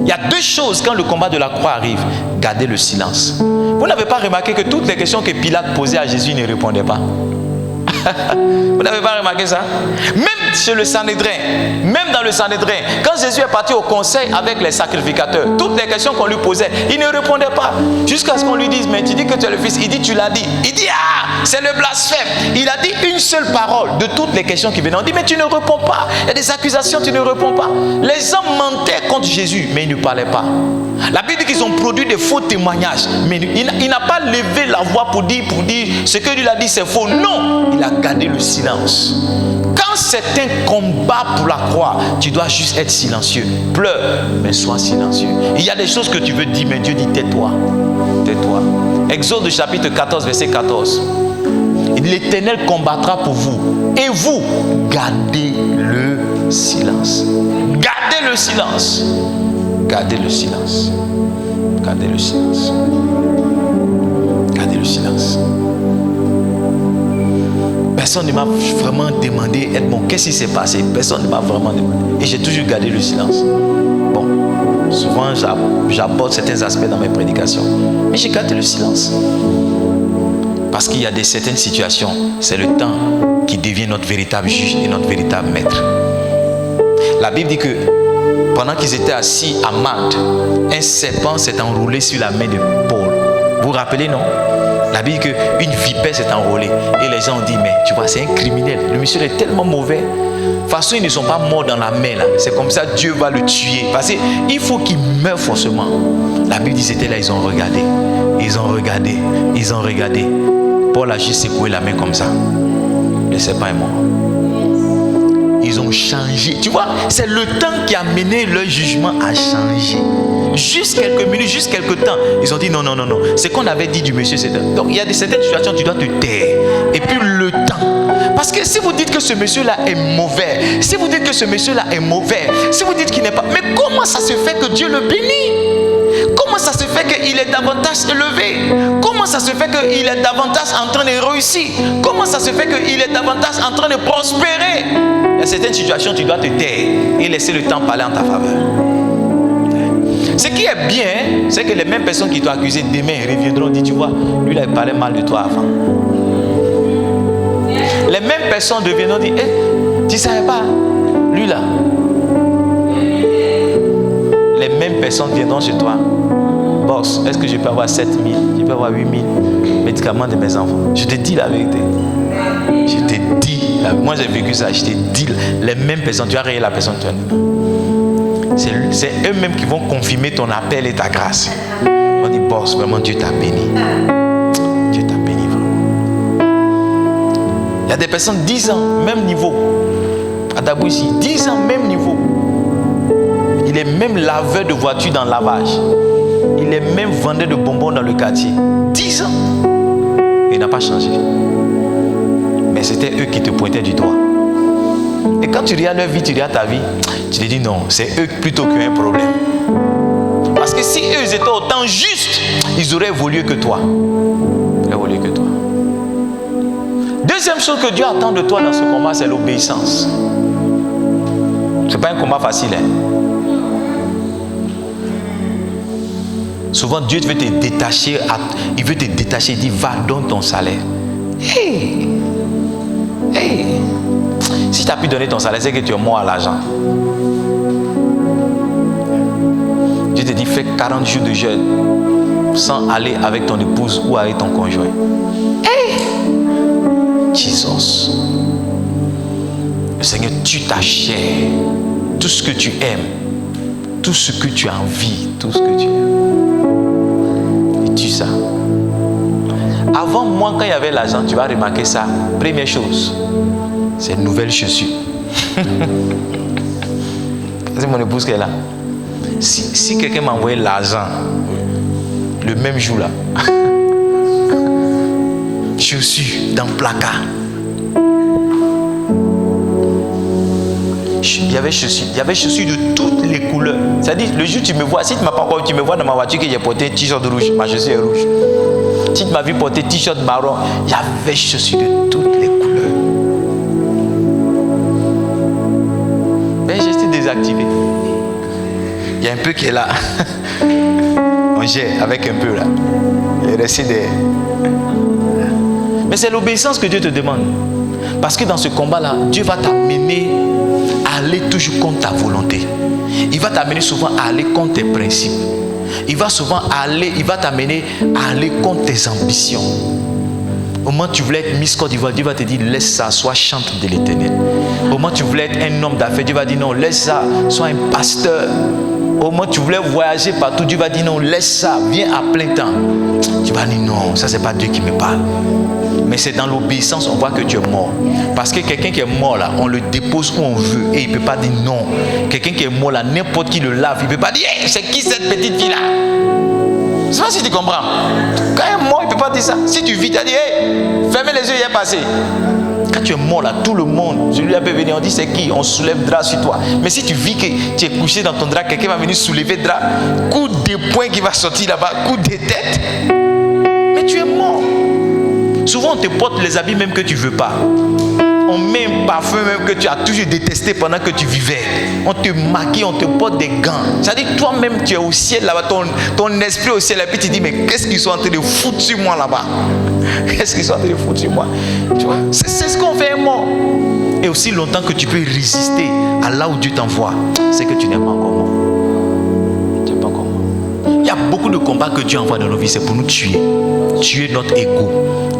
Il y a deux choses quand le combat de la croix arrive. Gardez le silence. Vous n'avez pas remarqué que toutes les questions que Pilate posait à Jésus, il ne répondait pas? Vous n'avez pas remarqué ça? Même chez le Sanhédrin, même dans le Sanhédrin, quand Jésus est parti au conseil avec les sacrificateurs, toutes les questions qu'on lui posait, il ne répondait pas. Jusqu'à ce qu'on lui dise, mais tu dis que tu es le fils. Il dit, tu l'as dit. Il dit, ah, c'est le blasphème. Il a dit une seule parole de toutes les questions qui venaient. On dit, mais tu ne réponds pas. Il y a des accusations, tu ne réponds pas. Les hommes mentaient contre Jésus, mais ils ne parlaient pas. La Bible dit qu'ils ont produit des faux témoignages, mais il n'a pas levé la voix pour dire ce que lui a dit c'est faux. Non, il a gardé le silence. Quand c'est un combat pour la croix, tu dois juste être silencieux. Pleure, mais sois silencieux. Il y a des choses que tu veux dire, mais Dieu dit tais-toi. Tais-toi. Exode chapitre 14, verset 14. L'Éternel combattra pour vous. Et vous, gardez le silence. Gardez le silence. Gardez le silence. Gardez le silence. Gardez le silence. Personne ne m'a vraiment demandé, Edmond, qu'est-ce qui s'est passé? Personne ne m'a vraiment demandé. Et j'ai toujours gardé le silence. Bon, souvent j'aborde certains aspects dans mes prédications. Mais j'ai gardé le silence. Parce qu'il y a certaines situations, c'est le temps qui devient notre véritable juge et notre véritable maître. La Bible dit que pendant qu'ils étaient assis à Malte, un serpent s'est enroulé sur la main de Paul. Vous vous rappelez, non? La Bible dit qu'une vipère s'est enrôlée. Et les gens ont dit, mais tu vois, c'est un criminel. Le monsieur est tellement mauvais. De toute façon, ils ne sont pas morts dans la mer là. C'est comme ça, Dieu va le tuer. Parce qu'il faut qu'il meure forcément. La Bible dit, c'était là, ils ont regardé. Ils ont regardé. Ils ont regardé. Paul a juste secoué la main comme ça. Le serpent est mort. Ils ont changé. Tu vois, c'est le temps qui a mené leur jugement à changer. Juste quelques minutes, juste quelques temps. Ils ont dit non, non, non, non. Ce qu'on avait dit du monsieur, c'est... Donc il y a certaines situations, tu dois te taire. Et puis le temps. Parce que si vous dites que ce monsieur-là est mauvais, si vous dites que ce monsieur-là est mauvais, si vous dites qu'il n'est pas... Mais comment ça se fait que Dieu le bénit? Comment ça se fait qu'il est davantage élevé? Comment ça se fait qu'il est davantage en train de réussir? Comment ça se fait qu'il est davantage en train de prospérer? Il y a certaines situations, tu dois te taire et laisser le temps parler en ta faveur. Ce qui est bien, c'est que les mêmes personnes qui t'ont accusé demain reviendront dire, tu vois, lui il parlait mal de toi avant. Les mêmes personnes reviendront dire, tu ne savais pas, lui là. Les mêmes personnes viendront chez toi. Boss, est-ce que je peux avoir 7 000, je peux avoir 8 000 médicaments de mes enfants? Je te dis la vérité. Je te dis, moi j'ai vécu ça, je te dis, les mêmes personnes, tu as rayé la personne, tu as... C'est eux-mêmes qui vont confirmer ton appel et ta grâce. On dit, boss, vraiment, Dieu t'a béni. Dieu t'a béni vraiment. Il y a des personnes 10 ans, même niveau. À Dabou ici, 10 ans, même niveau. Il est même laveur de voiture dans le lavage. Il est même vendeur de bonbons dans le quartier. 10 ans. Il n'a pas changé. Mais c'était eux qui te pointaient du doigt. Et quand tu regardes leur vie, tu regardes ta vie, tu te dis non, c'est eux plutôt qui ont un problème. Parce que si eux étaient autant justes, ils auraient évolué que toi. Ils auraient évolué que toi. Deuxième chose que Dieu attend de toi dans ce combat, c'est l'obéissance. C'est pas un combat facile, hein. Souvent Dieu veut te détacher, il veut te détacher, il dit va, donne ton salaire. Hey! Si tu as pu donner ton salaire, c'est que tu es mort à l'argent. Dieu te dit fais 40 jours de jeûne sans aller avec ton épouse ou avec ton conjoint. Hey! Jesus. Le Seigneur tue ta chair, tout ce que tu aimes, tout ce que tu as envie, tout ce que tu aimes. Il tue ça. Avant moi, quand il y avait l'argent, tu vas remarquer ça. Première chose, c'est une nouvelle chaussure. C'est mon épouse qui est là. Si quelqu'un m'a envoyé l'argent le même jour là, chaussures dans le placard. Il y avait chaussures de toutes les couleurs. C'est-à-dire, le jour où tu me vois, si tu ne m'as pas encore, tu me vois dans ma voiture que j'ai porté un t-shirt rouge, ma chaussure est rouge. Si tu m'as vu porter t-shirt marron, il y avait chaussures de toutes les couleurs. Mais j'ai été désactivé. Il y a un peu qui est là. On gère avec un peu là. Il est resté des... Mais c'est l'obéissance que Dieu te demande. Parce que dans ce combat-là, Dieu va t'amener à aller toujours contre ta volonté. Il va t'amener souvent à aller contre tes principes. Il va t'amener à aller contre tes ambitions. Au moment où tu voulais être Miss Côte d'Ivoire, Dieu va te dire laisse ça, sois chante de l'Éternel. Au moment où tu voulais être un homme d'affaires, Dieu va dire non, laisse ça, sois un pasteur. Au moment où tu voulais voyager partout, Dieu va dire non, laisse ça, viens à plein temps. Tu vas dire non, ça c'est pas Dieu qui me parle. Mais c'est dans l'obéissance on voit que tu es mort. Parce que quelqu'un qui est mort là, on le dépose où on veut et il ne peut pas dire non. Quelqu'un qui est mort là, n'importe qui le lave, il ne peut pas dire hey, c'est qui cette petite fille là? Je ne sais pas si tu comprends. Quand il est mort, il ne peut pas dire ça. Si tu vis, tu as dit hey, fermez les yeux, il est passé. Quand tu es mort là, tout le monde, celui-là peut venir, on dit c'est qui? On soulève drap sur toi. Mais si tu vis que tu es couché dans ton drap, quelqu'un va venir soulever le drap, coup de poing qui va sortir là-bas, coup de tête. Mais tu es mort. Souvent on te porte les habits même que tu ne veux pas. On met un parfum même que tu as toujours détesté pendant que tu vivais. On te maquille, on te porte des gants. C'est-à-dire toi-même tu es au ciel là-bas, ton esprit au ciel, et puis tu dis mais qu'est-ce qu'ils sont en train de foutre sur moi là-bas? Qu'est-ce qu'ils sont en train de foutre sur moi? Tu vois? C'est ce qu'on fait mort. Et aussi longtemps que tu peux résister à là où Dieu t'envoie, c'est que tu n'es pas encore mort. Tu n'es pas encore mort. Il y a beaucoup de combats que Dieu envoie dans nos vies, c'est pour nous tuer. Tuer notre ego,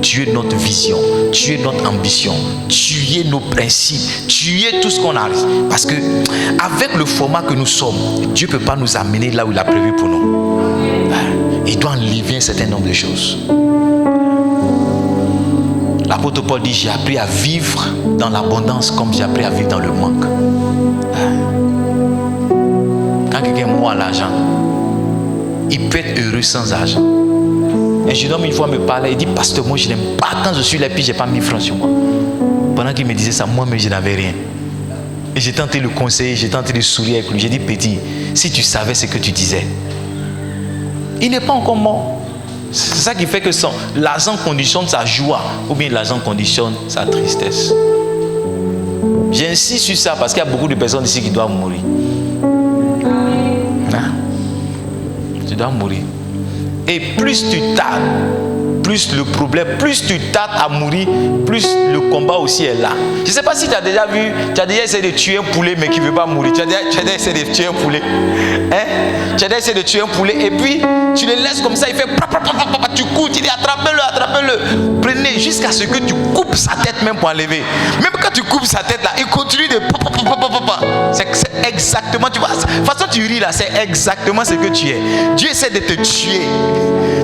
tuer notre vision, tuer notre ambition, tuer nos principes, tuer tout ce qu'on a. Parce que avec le format que nous sommes, Dieu ne peut pas nous amener là où il a prévu pour nous. Il doit enlever un certain nombre de choses. L'apôtre Paul dit, j'ai appris à vivre dans l'abondance comme j'ai appris à vivre dans le manque. Quand quelqu'un est mort à l'argent, il peut être heureux sans argent. Un jeune homme une fois me parlait, il dit pasteur, moi je n'aime pas quand je suis là puis j'ai pas 1000 francs sur moi. Pendant qu'il me disait ça, moi-même je n'avais rien. Et j'ai tenté de le conseiller, j'ai tenté de sourire avec lui. J'ai dit petit, si tu savais ce que tu disais, il n'est pas encore mort. C'est ça qui fait que l'argent conditionne sa joie ou bien l'argent conditionne sa tristesse. J'insiste sur ça parce qu'il y a beaucoup de personnes ici qui doivent mourir. Tu dois mourir. Et plus tu tardes, plus le problème, plus tu tardes à mourir, plus le combat aussi est là. Je ne sais pas si tu as déjà vu, tu as déjà essayé de tuer un poulet mais qui ne veut pas mourir. Tu as déjà essayé de tuer un poulet. Hein? Tu as déjà essayé de tuer un poulet et puis tu le laisses comme ça, il fait tu cours, tu dis attrapez-le. Prenez jusqu'à ce que tu coupes sa tête même pour enlever. Même quand tu coupes sa tête là, il continue de C'est exactement, tu vois, de toute façon tu ris là, c'est exactement ce que tu es. Dieu essaie de te tuer.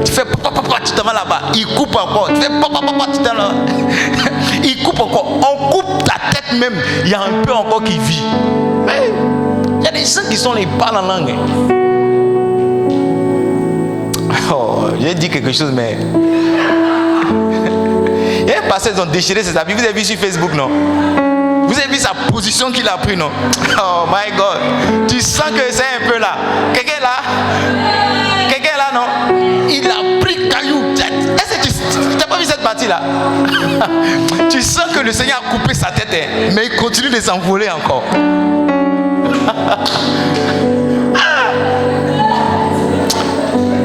Tu fais papa, tu t'en vas là-bas, il coupe encore. Tu fais papa, tu t'en vas. Il coupe encore. On coupe ta tête même, il y a un peu encore qui vit. Mais il y a des gens qui sont les balles en langue. Oh, j'ai dit quelque chose, mais il y a un pasteur, ils ont déchiré ses habits. Vous avez vu sur Facebook, non? Vous avez vu sa position qu'il a pris, non? Oh my God. Tu sens que c'est un peu là. Quelqu'un là? Quelqu'un là, non? Il a pris caillou. Est-ce que tu n'as pas vu cette partie-là? Tu sens que le Seigneur a coupé sa tête, hein, mais il continue de s'envoler encore.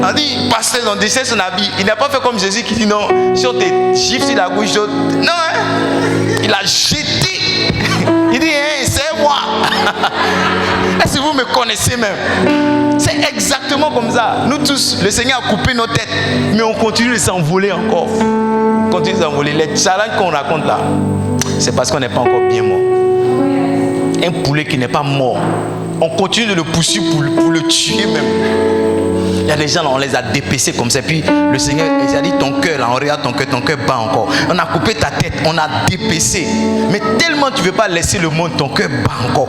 On dit, pasteur, ils ont déchiré son habit. Il n'a pas fait comme Jésus qui dit non, si on te gifle sur la gauche, non, hein? Il a jeté. Il dit, hey, c'est moi. Est-ce que vous me connaissez même? C'est exactement comme ça. Nous tous, le Seigneur a coupé nos têtes, mais on continue de s'envoler encore. On continue de s'envoler. Les challenges qu'on raconte là, c'est parce qu'on n'est pas encore bien mort. Un poulet qui n'est pas mort, on continue de le pousser pour le tuer même. Il y a des gens là, on les a dépecés comme ça. Puis le Seigneur, il a dit ton cœur là, on regarde ton cœur bat encore. On a coupé ta tête, on a dépecé. Mais tellement tu ne veux pas laisser le monde, ton cœur bat encore.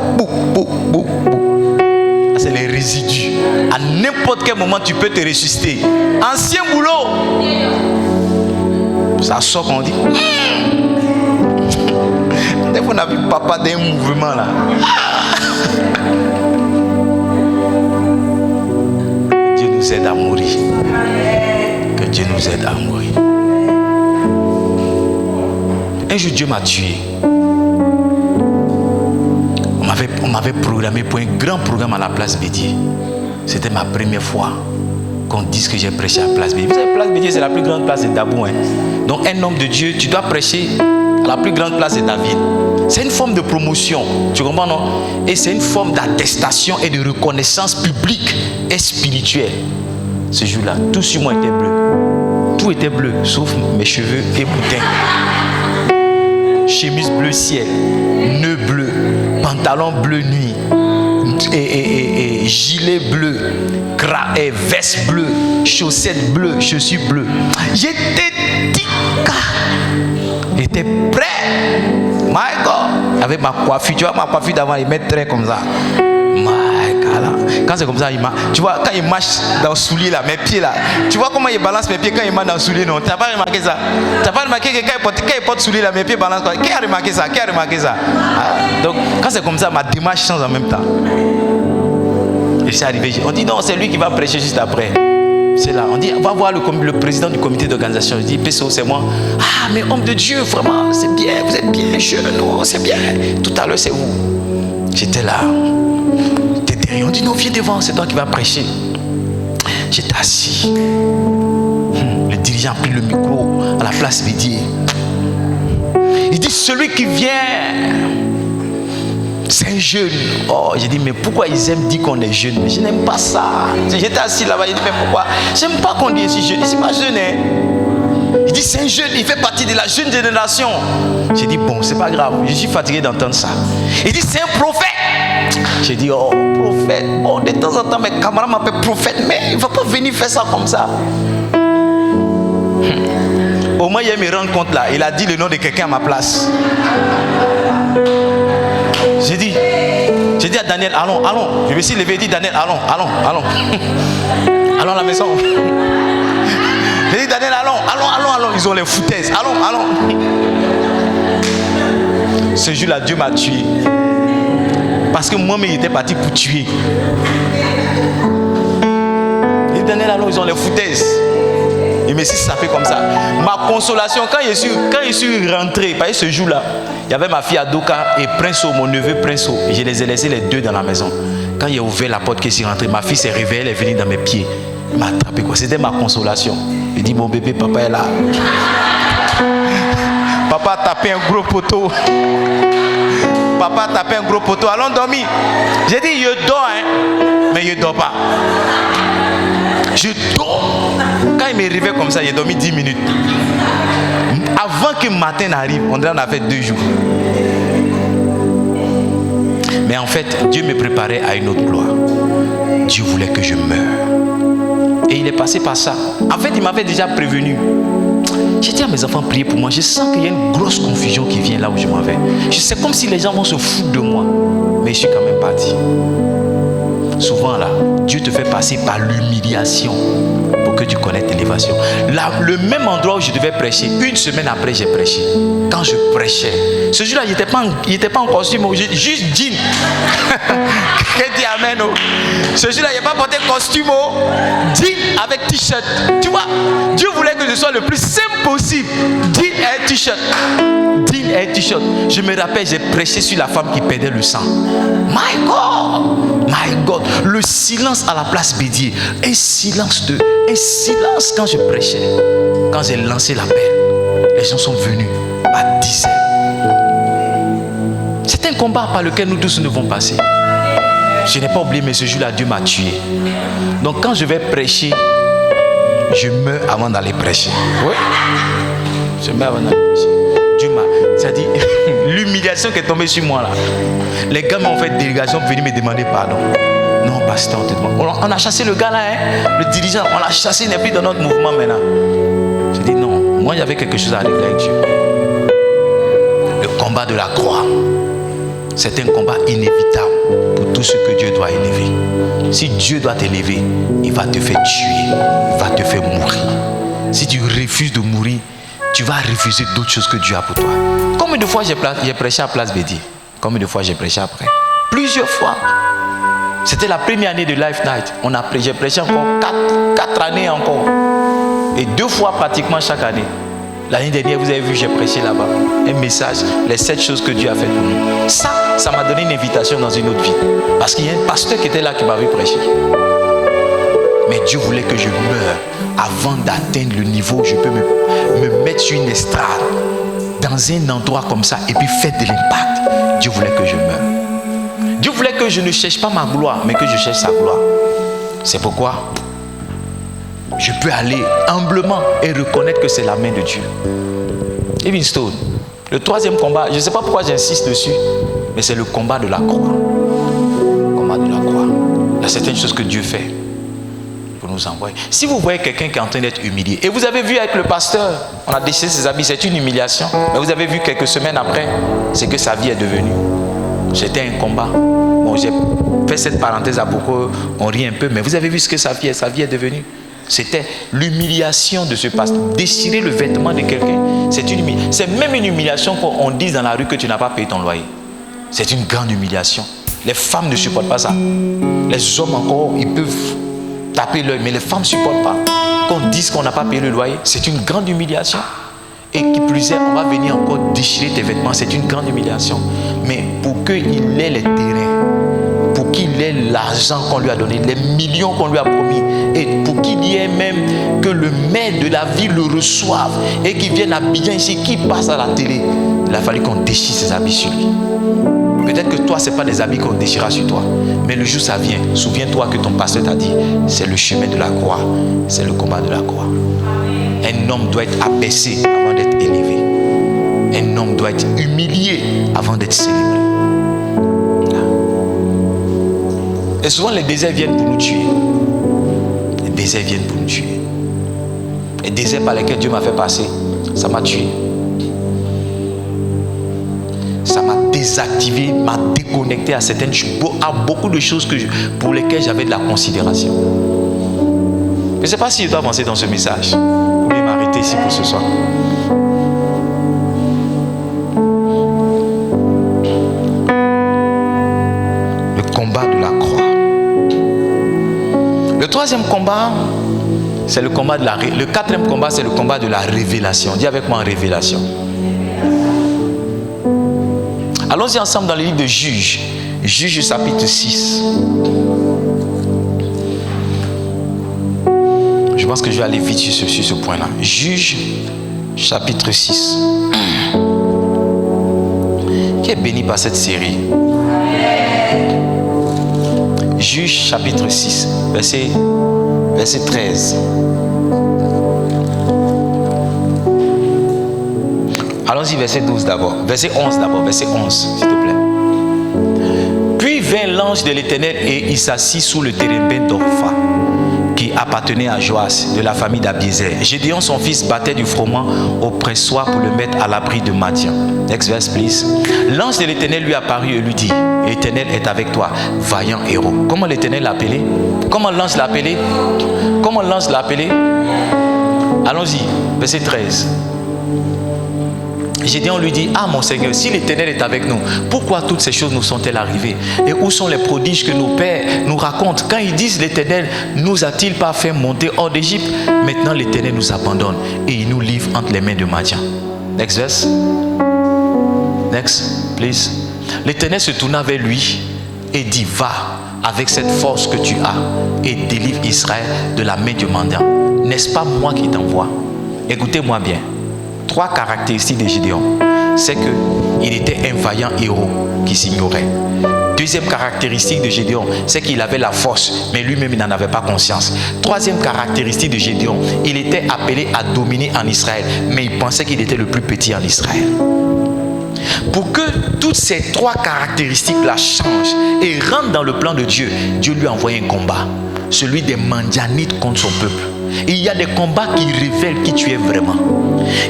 C'est les résidus. À n'importe quel moment, tu peux te ressusciter. Ancien boulot. Ça sort quand on dit. Des fois, on a vu papa d'un mouvement là. Dieu nous aide à mourir. Que Dieu nous aide à mourir. Un jour, Dieu m'a tué. On m'avait programmé pour un grand programme à la place Bédier. C'était ma première fois qu'on dise que j'ai prêché à la place Bédier. Vous savez, place Bédier, c'est la plus grande place de Dabou. Hein? Donc, un homme de Dieu, tu dois prêcher à la plus grande place de ta ville. C'est une forme de promotion. Tu comprends, non? Et c'est une forme d'attestation et de reconnaissance publique et spirituelle. Ce jour-là, tout sur moi était bleu. Tout était bleu, sauf mes cheveux et boutins. Chemise bleu ciel, nœud bleu, pantalon bleu nuit, et gilet bleu, et veste bleue, chaussettes bleues, chaussures bleues. J'étais tika. J'étais prêt. My God. Avec ma coiffure, tu vois ma coiffure d'avant, il met très comme ça. My God. Quand c'est comme ça, tu vois, quand il marche dans le soulier là, mes pieds là, tu vois comment il balance mes pieds quand il marche dans le soulier, non? Tu n'as pas remarqué ça? Tu n'as pas remarqué que quand il porte soulier là, mes pieds balancent quoi? Qui a remarqué ça? Donc, quand c'est comme ça, ma démarche change en même temps. Et c'est arrivé. On dit non, c'est lui qui va prêcher juste après. C'est là. On dit, on va voir le président du comité d'organisation. Je dis, PSO, c'est moi. Ah, mais homme de Dieu, vraiment, c'est bien, vous êtes bien jeune, oh, c'est bien. Tout à l'heure, c'est vous. J'étais là. On dit non, viens devant, c'est toi qui vas prêcher. J'étais assis. Le dirigeant a pris le micro à la place Bédier. Il dit celui qui vient, c'est un jeune. Oh, j'ai dit mais pourquoi ils aiment dire qu'on est jeune? Mais je n'aime pas ça. J'étais assis là-bas, j'ai dit mais pourquoi? J'aime pas qu'on dise si jeune. C'est pas jeune, hein. Il dit c'est un jeune, il fait partie de la jeune génération. J'ai dit bon, c'est pas grave, je suis fatigué d'entendre ça. Il dit c'est un prophète. J'ai dit oh prophète. Oh, de temps en temps mes camarades m'appellent prophète, mais il ne va pas venir faire ça comme ça. Au moins il me rend compte là, il a dit le nom de quelqu'un à ma place. J'ai dit à Daniel, allons. Je me suis levé et dit Daniel, allons. Allons à la maison. J'ai dit Daniel, allons. Ils ont les foutaises. Allons. Ce jour-là, Dieu m'a tué. Parce que moi-même, il était parti pour tuer. J'ai dit Daniel, allons, ils ont les foutaises. Et mais si ça fait comme ça. Ma consolation, quand je suis rentré, parce que ce jour-là, il y avait ma fille Adoka et Princeau, mon neveu Princeau. Et je les ai laissés les deux dans la maison. Quand il a ouvert la porte que je suis rentré, ma fille s'est réveillée, elle est venue dans mes pieds. Elle m'a attrapé quoi. C'était ma consolation. Il dit mon bébé, papa est là. Papa a tapé un gros poteau. Allons dormir. J'ai dit je dors, hein. Mais je dors pas. Je dors. Quand il m'est réveillé comme ça, j'ai dormi 10 minutes. Avant que le matin n'arrive, on a fait 2 jours. Mais en fait, Dieu me préparait à une autre gloire. Dieu voulait que je meure. Et il est passé par ça. En fait, il m'avait déjà prévenu. J'ai dit à mes enfants, priez pour moi. Je sens qu'il y a une grosse confusion qui vient là où je m'en vais. C'est comme si les gens vont se foutre de moi. Mais je suis quand même parti. Souvent là, Dieu te fait passer par l'humiliation pour que tu connaisses l'élévation. Là, le même endroit où je devais prêcher, une semaine après j'ai prêché. Quand je prêchais, ce jour-là, il n'était pas en costume, juste jean. Quelqu'un dit amen. Oh. Ce jour-là, il n'a pas porté costume, jean avec t-shirt. Tu vois, Dieu voulait que je sois le plus simple possible. Jean et t-shirt. Jean et t-shirt. Je me rappelle, j'ai prêché sur la femme qui perdait le sang. My God! My God! Le silence à la place Bédier. Un silence quand je prêchais. Quand j'ai lancé l'appel, les gens sont venus à dizaines. C'est un combat par lequel nous tous nous devons passer. Je n'ai pas oublié, mais ce jour-là, Dieu m'a tué. Donc quand je vais prêcher, je meurs avant d'aller prêcher. Oui. Je meurs avant d'aller prêcher. Dieu m'a... C'est-à-dire, l'humiliation qui est tombée sur moi là. Les gars m'ont fait délégation pour venir me demander pardon. Non, pasteur, on a chassé le gars là, hein, le dirigeant, on l'a chassé, il n'est plus dans notre mouvement maintenant. J'ai dit non, moi j'avais quelque chose à régler avec Dieu. Le combat de la croix, c'est un combat inévitable pour tout ce que Dieu doit élever. Si Dieu doit t'élever, il va te faire tuer, il va te faire mourir. Si tu refuses de mourir, tu vas refuser d'autres choses que Dieu a pour toi. Combien de fois j'ai prêché à Place Bédier? Combien de fois j'ai prêché après? Plusieurs fois. C'était la première année de Life Night. J'ai prêché encore 4 années encore. Et 2 fois pratiquement chaque année. L'année dernière, vous avez vu, j'ai prêché là-bas. Un message, les 7 choses que Dieu a faites pour nous. Ça m'a donné une invitation dans une autre vie. Parce qu'il y a un pasteur qui était là qui m'avait prêché. Mais Dieu voulait que je meure avant d'atteindre le niveau où je peux me mettre sur une estrade. Dans un endroit comme ça. Et puis faire de l'impact. Dieu voulait que je meure. Dieu voulait que je ne cherche pas ma gloire, mais que je cherche sa gloire. C'est pourquoi je peux aller humblement et reconnaître que c'est la main de Dieu. Livingstone, le 3e combat, je ne sais pas pourquoi j'insiste dessus, mais c'est le combat de la croix. Le combat de la croix. Il y a certaines choses que Dieu fait pour nous envoyer. Si vous voyez quelqu'un qui est en train d'être humilié, et vous avez vu avec le pasteur, on a déchiré ses habits, c'est une humiliation, mais vous avez vu quelques semaines après, c'est que sa vie est devenue. C'était un combat. Bon, j'ai fait cette parenthèse à beaucoup, on rit un peu, mais vous avez vu ce que sa vie est devenue. C'était l'humiliation de ce pasteur. Déchirer le vêtement de quelqu'un, c'est même une humiliation qu'on dise dans la rue que tu n'as pas payé ton loyer. C'est une grande humiliation. Les femmes ne supportent pas ça. Les hommes encore, ils peuvent taper l'œil, mais les femmes ne supportent pas. Qu'on dise qu'on n'a pas payé le loyer, c'est une grande humiliation. Et qui plus est, on va venir encore déchirer tes vêtements, c'est une grande humiliation. Mais pour qu'il ait les terrains, pour qu'il ait l'argent qu'on lui a donné, les millions qu'on lui a promis, et pour qu'il y ait même que le maire de la ville le reçoive et qu'il vienne habiller ici, qu'il passe à la télé, il a fallu qu'on déchire ses habits sur lui. Peut-être que toi, ce n'est pas des habits qu'on déchirera sur toi, mais le jour ça vient, souviens-toi que ton pasteur t'a dit, c'est le chemin de la croix, c'est le combat de la croix. Un homme doit être abaissé avant d'être élevé. Un homme doit être humilié avant d'être célébré. Et souvent les déserts viennent pour nous tuer. Les déserts viennent pour nous tuer. Les déserts par lesquels Dieu m'a fait passer, ça m'a tué. Ça m'a désactivé, m'a déconnecté à beaucoup de choses pour lesquelles j'avais de la considération. Je ne sais pas si je dois avancer dans ce message. Vous pouvez m'arrêter ici pour ce soir. Le combat de la croix. Le 3e combat, c'est le combat de le 4e combat, c'est le combat de la révélation. Dis avec moi, révélation. Allons-y ensemble dans le livre de Juges. Juges chapitre 6. Je pense que je vais aller vite sur ce point-là. Juges chapitre 6. Qui est béni par cette série? Juges chapitre 6, verset 13. Allons-y, verset 12 d'abord. Verset 11 d'abord, verset 11, s'il te plaît. Puis vint l'ange de l'Éternel et il s'assit sous le térébinthe d'Orpha, qui appartenait à Joas, de la famille d'Abiézer. Gédéon, son fils, battait du froment au pressoir pour le mettre à l'abri de Madian. Next verse, please. L'ange de l'Éternel lui apparut et lui dit, l'Éternel est avec toi, vaillant héros. Comment l'Éternel l'a appelé? Comment l'ange l'a appelé? Comment l'ange l'a appelé? Allons-y, verset 13. Gédéon lui dit, ah mon Seigneur, si l'Éternel est avec nous, pourquoi toutes ces choses nous sont-elles arrivées? Et où sont les prodiges que nos pères nous racontent? Quand ils disent l'Éternel nous a-t-il pas fait monter hors d'Égypte? Maintenant l'Éternel nous abandonne et il nous livre entre les mains de Madian. Next verse. Next, please. L'Éternel se tourna vers lui et dit, va avec cette force que tu as et délivre Israël de la main de Madian. N'est-ce pas moi qui t'envoie? Écoutez-moi bien. 3 caractéristiques de Gédéon. C'est qu'il était un vaillant héros qui s'ignorait. Deuxième caractéristique de Gédéon, c'est qu'il avait la force, mais lui-même il n'en avait pas conscience. Troisième caractéristique de Gédéon, il était appelé à dominer en Israël, mais il pensait qu'il était le plus petit en Israël. Pour que toutes ces 3 caractéristiques-là changent et rentrent dans le plan de Dieu, Dieu lui a envoyé un combat, celui des Madianites contre son peuple. Et il y a des combats qui révèlent qui tu es vraiment.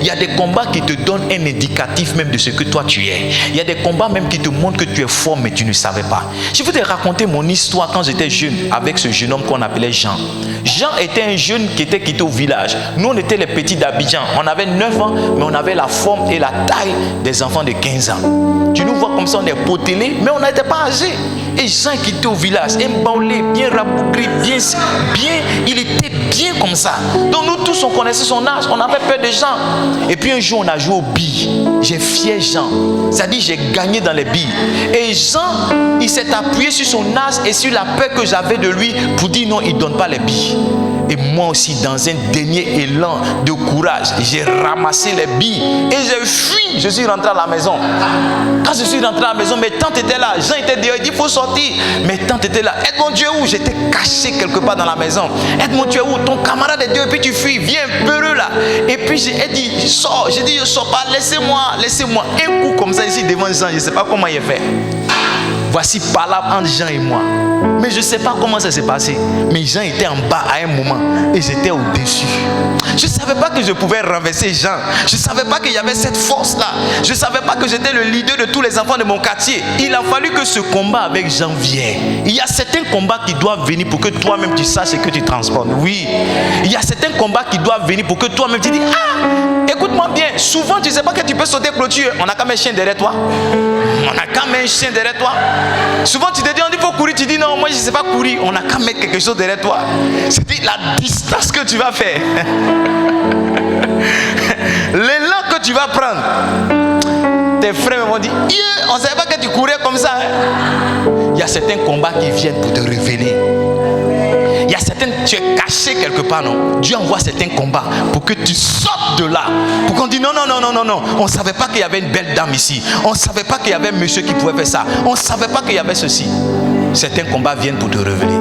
Il y a des combats qui te donnent un indicatif même de ce que toi tu es. Il y a des combats même qui te montrent que tu es fort mais tu ne savais pas. Je vais te raconter mon histoire quand j'étais jeune avec ce jeune homme qu'on appelait Jean. Jean était un jeune qui était quitté au village. Nous on était les petits d'Abidjan. On avait 9 ans mais on avait la forme et la taille des enfants de 15 ans. Tu nous vois comme ça, on est potelés mais on n'était pas âgés. Et Jean quitté au village, embaulé, bien rabougri, bien, il était bien comme ça. Donc nous tous on connaissait son âge, on avait peur de Jean. Et puis un jour on a joué aux billes. J'ai fier Jean, c'est-à-dire j'ai gagné dans les billes. Et Jean, il s'est appuyé sur son âge et sur la peur que j'avais de lui pour dire non, il ne donne pas les billes. Et moi aussi, dans un dernier élan de courage, j'ai ramassé les billes et j'ai fui. Je suis rentré à la maison. Quand je suis rentré à la maison, mes tantes étaient là. Jean était dehors, il dit il faut sortir. Mes tantes étaient là. Edmond, tu es où? J'étais caché quelque part dans la maison. Edmond, tu es où? Ton camarade est dehors et puis tu fuis. Viens, peureux là. Et puis j'ai dit sors. J'ai dit je sors pas. Laissez-moi. Un coup comme ça ici devant Jean. Je ne sais pas comment il est fait. Voici palabre entre Jean et moi. Mais je ne sais pas comment ça s'est passé. Mais Jean était en bas à un moment et j'étais au-dessus. Je ne savais pas que je pouvais renverser Jean. Je ne savais pas qu'il y avait cette force-là. Je ne savais pas que j'étais le leader de tous les enfants de mon quartier. Il a fallu que ce combat avec Jean vienne. Il y a certains combats qui doivent venir pour que toi-même tu saches ce que tu transportes. Oui. Il y a certains combats qui doivent venir pour que toi-même tu dis ah, écoute-moi bien. Souvent tu ne sais pas que tu peux sauter clôture. On a quand même un chien derrière toi. On a quand même un chien derrière toi. Souvent tu te dis on dit faut courir. Tu dis non, moi je ne sais pas courir. On a quand même quelque chose derrière toi. C'est la distance que tu vas faire. L'élan que tu vas prendre. Tes frères m'ont dit yeah, on ne savait pas que tu courais comme ça. Il y a certains combats qui viennent pour te révéler. Il y a certains, tu es caché quelque part, non? Dieu envoie certains combats pour que tu sortes de là. Pour qu'on dise non. On ne savait pas qu'il y avait une belle dame ici. On ne savait pas qu'il y avait un monsieur qui pouvait faire ça. On ne savait pas qu'il y avait ceci. Certains combats viennent pour te révéler.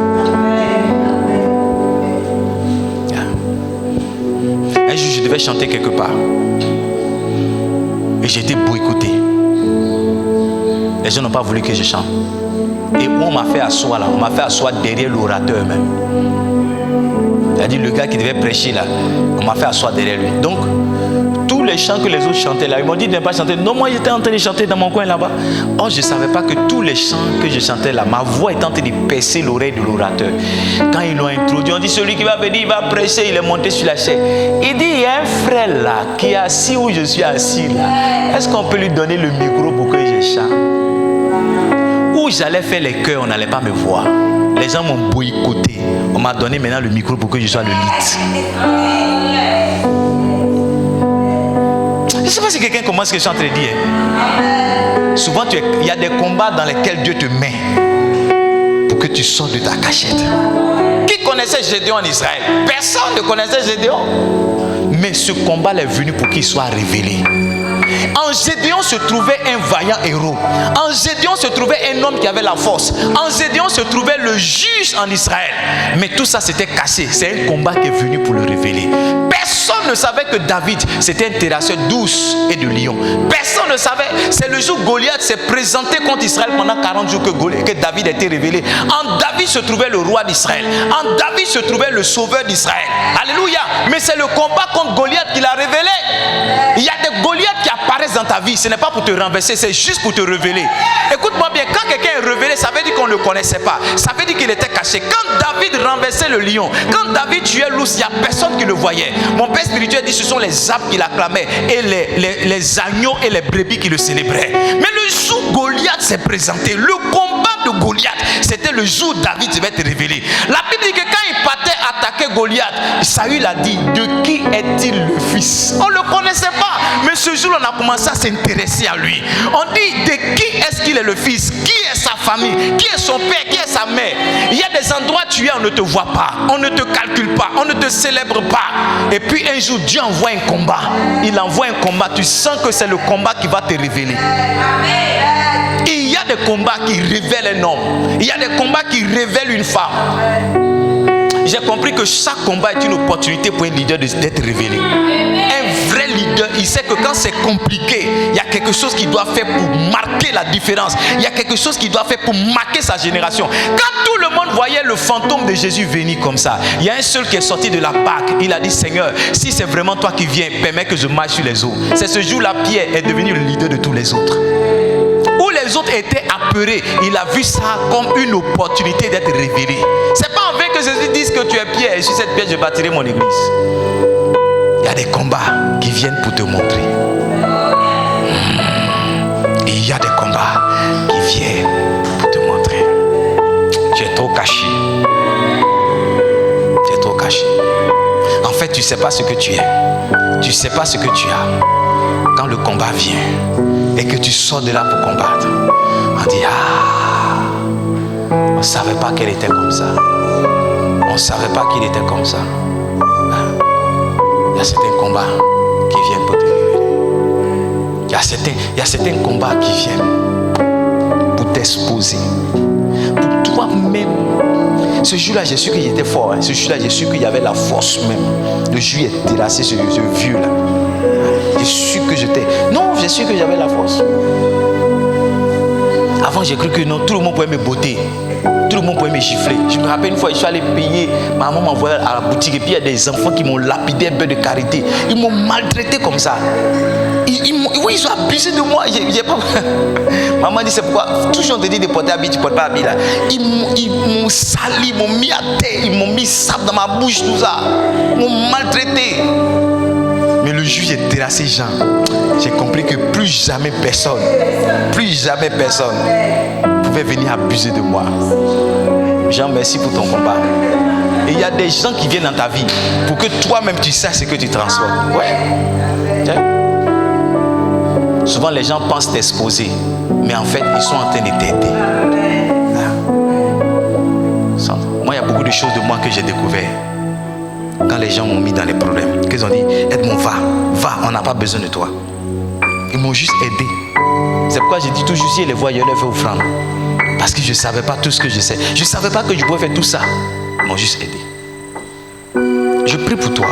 Un jour, je devais chanter quelque part. Et j'ai été boycotté. Les gens n'ont pas voulu que je chante. Et on m'a fait asseoir là. On m'a fait asseoir derrière l'orateur même. C'est-à-dire le gars qui devait prêcher là. On m'a fait asseoir derrière lui. Donc, tous les chants que les autres chantaient là, ils m'ont dit de ne pas chanter. Non, moi j'étais en train de chanter dans mon coin là-bas. Or, je ne savais pas que tous les chants que je chantais là, ma voix était en train de percer l'oreille de l'orateur. Quand ils l'ont introduit, on dit celui qui va venir, il va prêcher, il est monté sur la chaise. Il dit, il y a un frère là qui est assis où je suis assis là. Est-ce qu'on peut lui donner le micro pour que je chante? Où j'allais faire les chœurs, on n'allait pas me voir. Les gens m'ont boycotté. On m'a donné maintenant le micro pour que je sois le lead. Je ne sais pas si quelqu'un commence ce que je suis en train de dire. Souvent, il y a des combats dans lesquels Dieu te met pour que tu sortes de ta cachette. Qui connaissait Gédéon en Israël? Personne ne connaissait Gédéon. Mais ce combat est venu pour qu'il soit révélé. En Gédéon se trouvait un vaillant héros. En Gédéon se trouvait un homme qui avait la force. En Gédéon se trouvait le juge en Israël. Mais tout ça c'était caché. C'est un combat qui est venu pour le révéler. Personne ne savait que David c'était un terrasseur d'ours et de lions. Personne ne savait. C'est le jour où Goliath s'est présenté contre Israël pendant 40 jours que David a été révélé. En David se trouvait le roi d'Israël. En David se trouvait le sauveur d'Israël. Alléluia. Mais c'est le combat contre Goliath qui l'a révélé. Il y a des Goliaths qui apparaissent dans ta vie. Ce n'est pas pour te renverser, c'est juste pour te révéler. Écoute-moi bien, quand quelqu'un est révélé, ça veut dire qu'on ne le connaissait pas. Ça veut dire qu'il était caché. Quand David renversait le lion, quand David tuait l'ours, il n'y a personne qui le voyait. Mon père spirituel dit que ce sont les arbres qui l'acclamaient et les agneaux et les brebis qui le célébraient. Mais le jour où Goliath s'est présenté, le combat de Goliath, c'était le jour où David devait être révélé. La Bible dit que quand il partait attaquer Goliath, Saül a dit: de qui est-il le fils? On ne le connaissait pas. Mais ce jour, on a commencé à s'intéresser à lui. On dit: de qui est-ce qu'il est le fils? Qui est sa famille? Qui est son père? Qui est sa mère? Il y a des endroits où tu es, on ne te voit pas, on ne te calcule pas, on ne te célèbre pas. Et puis un jour, Dieu envoie un combat. Il envoie un combat. Tu sens que c'est le combat qui va te révéler. Il y a des combats qui révèlent un homme. Il y a des combats qui révèlent une femme. J'ai compris que chaque combat est une opportunité pour un leader d'être révélé. Un vrai leader, il sait que quand c'est compliqué, il y a quelque chose qu'il doit faire pour marquer la différence. Il y a quelque chose qu'il doit faire pour marquer sa génération. Quand tout le monde voyait le fantôme de Jésus venir comme ça, il y a un seul qui est sorti de la barque. Il a dit: Seigneur, si c'est vraiment toi qui viens, permets que je marche sur les eaux. C'est ce jour-là, Pierre est devenu le leader de tous les autres. Où les autres étaient apeurés, il a vu ça comme une opportunité d'être révélé. C'est pas en vain que Jésus dise que tu es pierre et sur cette pierre je bâtirai mon église. Il y a des combats qui viennent pour te montrer. Il y a des combats qui viennent pour te montrer. Tu es trop caché. Tu es trop caché. En fait, tu ne sais pas ce que tu es. Tu ne sais pas ce que tu as. Quand le combat vient et que tu sors de là pour combattre, on dit: ah, on ne savait pas qu'elle était comme ça. On ne savait pas qu'il était comme ça. Il y a certains combats qui viennent pour te révéler. Il y a certains combats qui viennent pour t'exposer. Pour toi-même. Ce jour-là, j'ai su qu'il était fort. Ce jour-là, j'ai su qu'il y avait la force même. Le juif est terrassé, ce vieux-là. J'ai su que j'étais... Non, j'ai su que j'avais la force. Avant, j'ai cru que non, tout le monde pouvait me botter. Tout le monde pouvait me gifler. Je me rappelle une fois, je suis allé payer. Ma maman m'a envoyé à la boutique et puis il y a des enfants qui m'ont lapidé un peu de carité. Ils m'ont maltraité comme ça. Oui, ils ont abusé de moi. J'ai pas... Maman dit: c'est pourquoi toujours on te dit de porter habit, tu ne portes pas habit là. Ils m'ont sali, ils m'ont mis à terre, ils m'ont mis sable dans ma bouche, tout ça. Ils m'ont maltraité. Mais le juge est terrassé Jean. J'ai compris que plus jamais personne pouvait venir abuser de moi. Jean, merci pour ton combat. Et il y a des gens qui viennent dans ta vie pour que toi-même tu saches ce que tu transformes. Ouais. Souvent les gens pensent t'exposer, mais en fait ils sont en train de t'aider. Moi, il y a beaucoup de choses de moi que j'ai découvert. Quand les gens m'ont mis dans les problèmes, qu'ils ont dit: aide-moi, va, on n'a pas besoin de toi. Ils m'ont juste aidé. C'est pourquoi j'ai dit toujours: si les voient, je leur fais offrande. Parce que je ne savais pas tout ce que je sais. Je ne savais pas que je pouvais faire tout ça. Ils m'ont juste aidé. Je prie pour toi.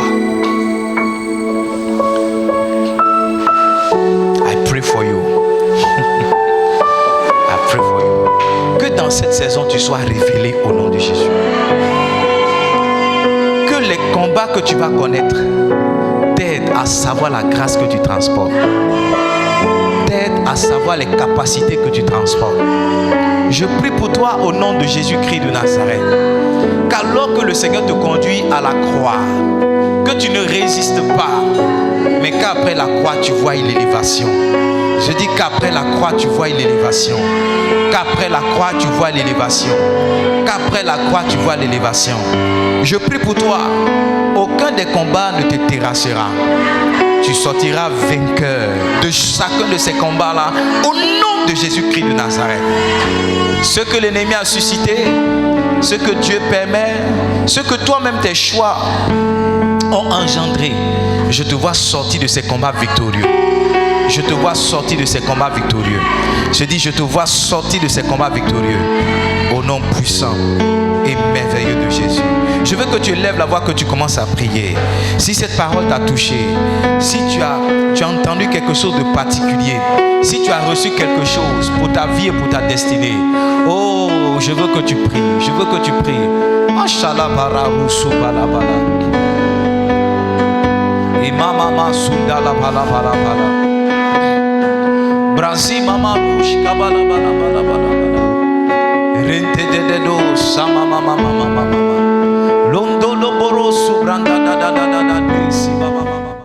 I pray for you. I pray for you. Que dans cette saison, tu sois révélé au nom de Jésus. Que les combats que tu vas connaître t'aident à savoir la grâce que tu transportes. T'aident à savoir les capacités que tu transportes. Je prie pour toi au nom de Jésus-Christ de Nazareth. Qu'alors que le Seigneur te conduit à la croix, que tu ne résistes pas, mais qu'après la croix, tu vois l'élévation. Je dis qu'après la croix, tu vois l'élévation. Qu'après la croix, tu vois l'élévation. Qu'après la croix, tu vois l'élévation. Je prie pour toi. Aucun des combats ne te terrassera. Tu sortiras vainqueur de chacun de ces combats-là au nom de Jésus-Christ de Nazareth. Ce que l'ennemi a suscité, ce que Dieu permet, ce que toi-même tes choix ont engendré, je te vois sortir de ces combats victorieux. je te vois sortir de ces combats victorieux. Je dis, je te vois sortir de ces combats victorieux. Au nom puissant et merveilleux de Jésus. Je veux que tu élèves la voix, que tu commences à prier. Si cette parole t'a touché, si tu as entendu quelque chose de particulier, si tu as reçu quelque chose pour ta vie et pour ta destinée, oh, je veux que tu pries. Je veux que tu pries. Mashallah bara rusu bala bala. Imama masunda la bala bala bala. Brasi mama rush kabala bala bala bala bala. Rente de dedo sama mama mama mama. Londo lo boro subranda da da da da da. Si mama.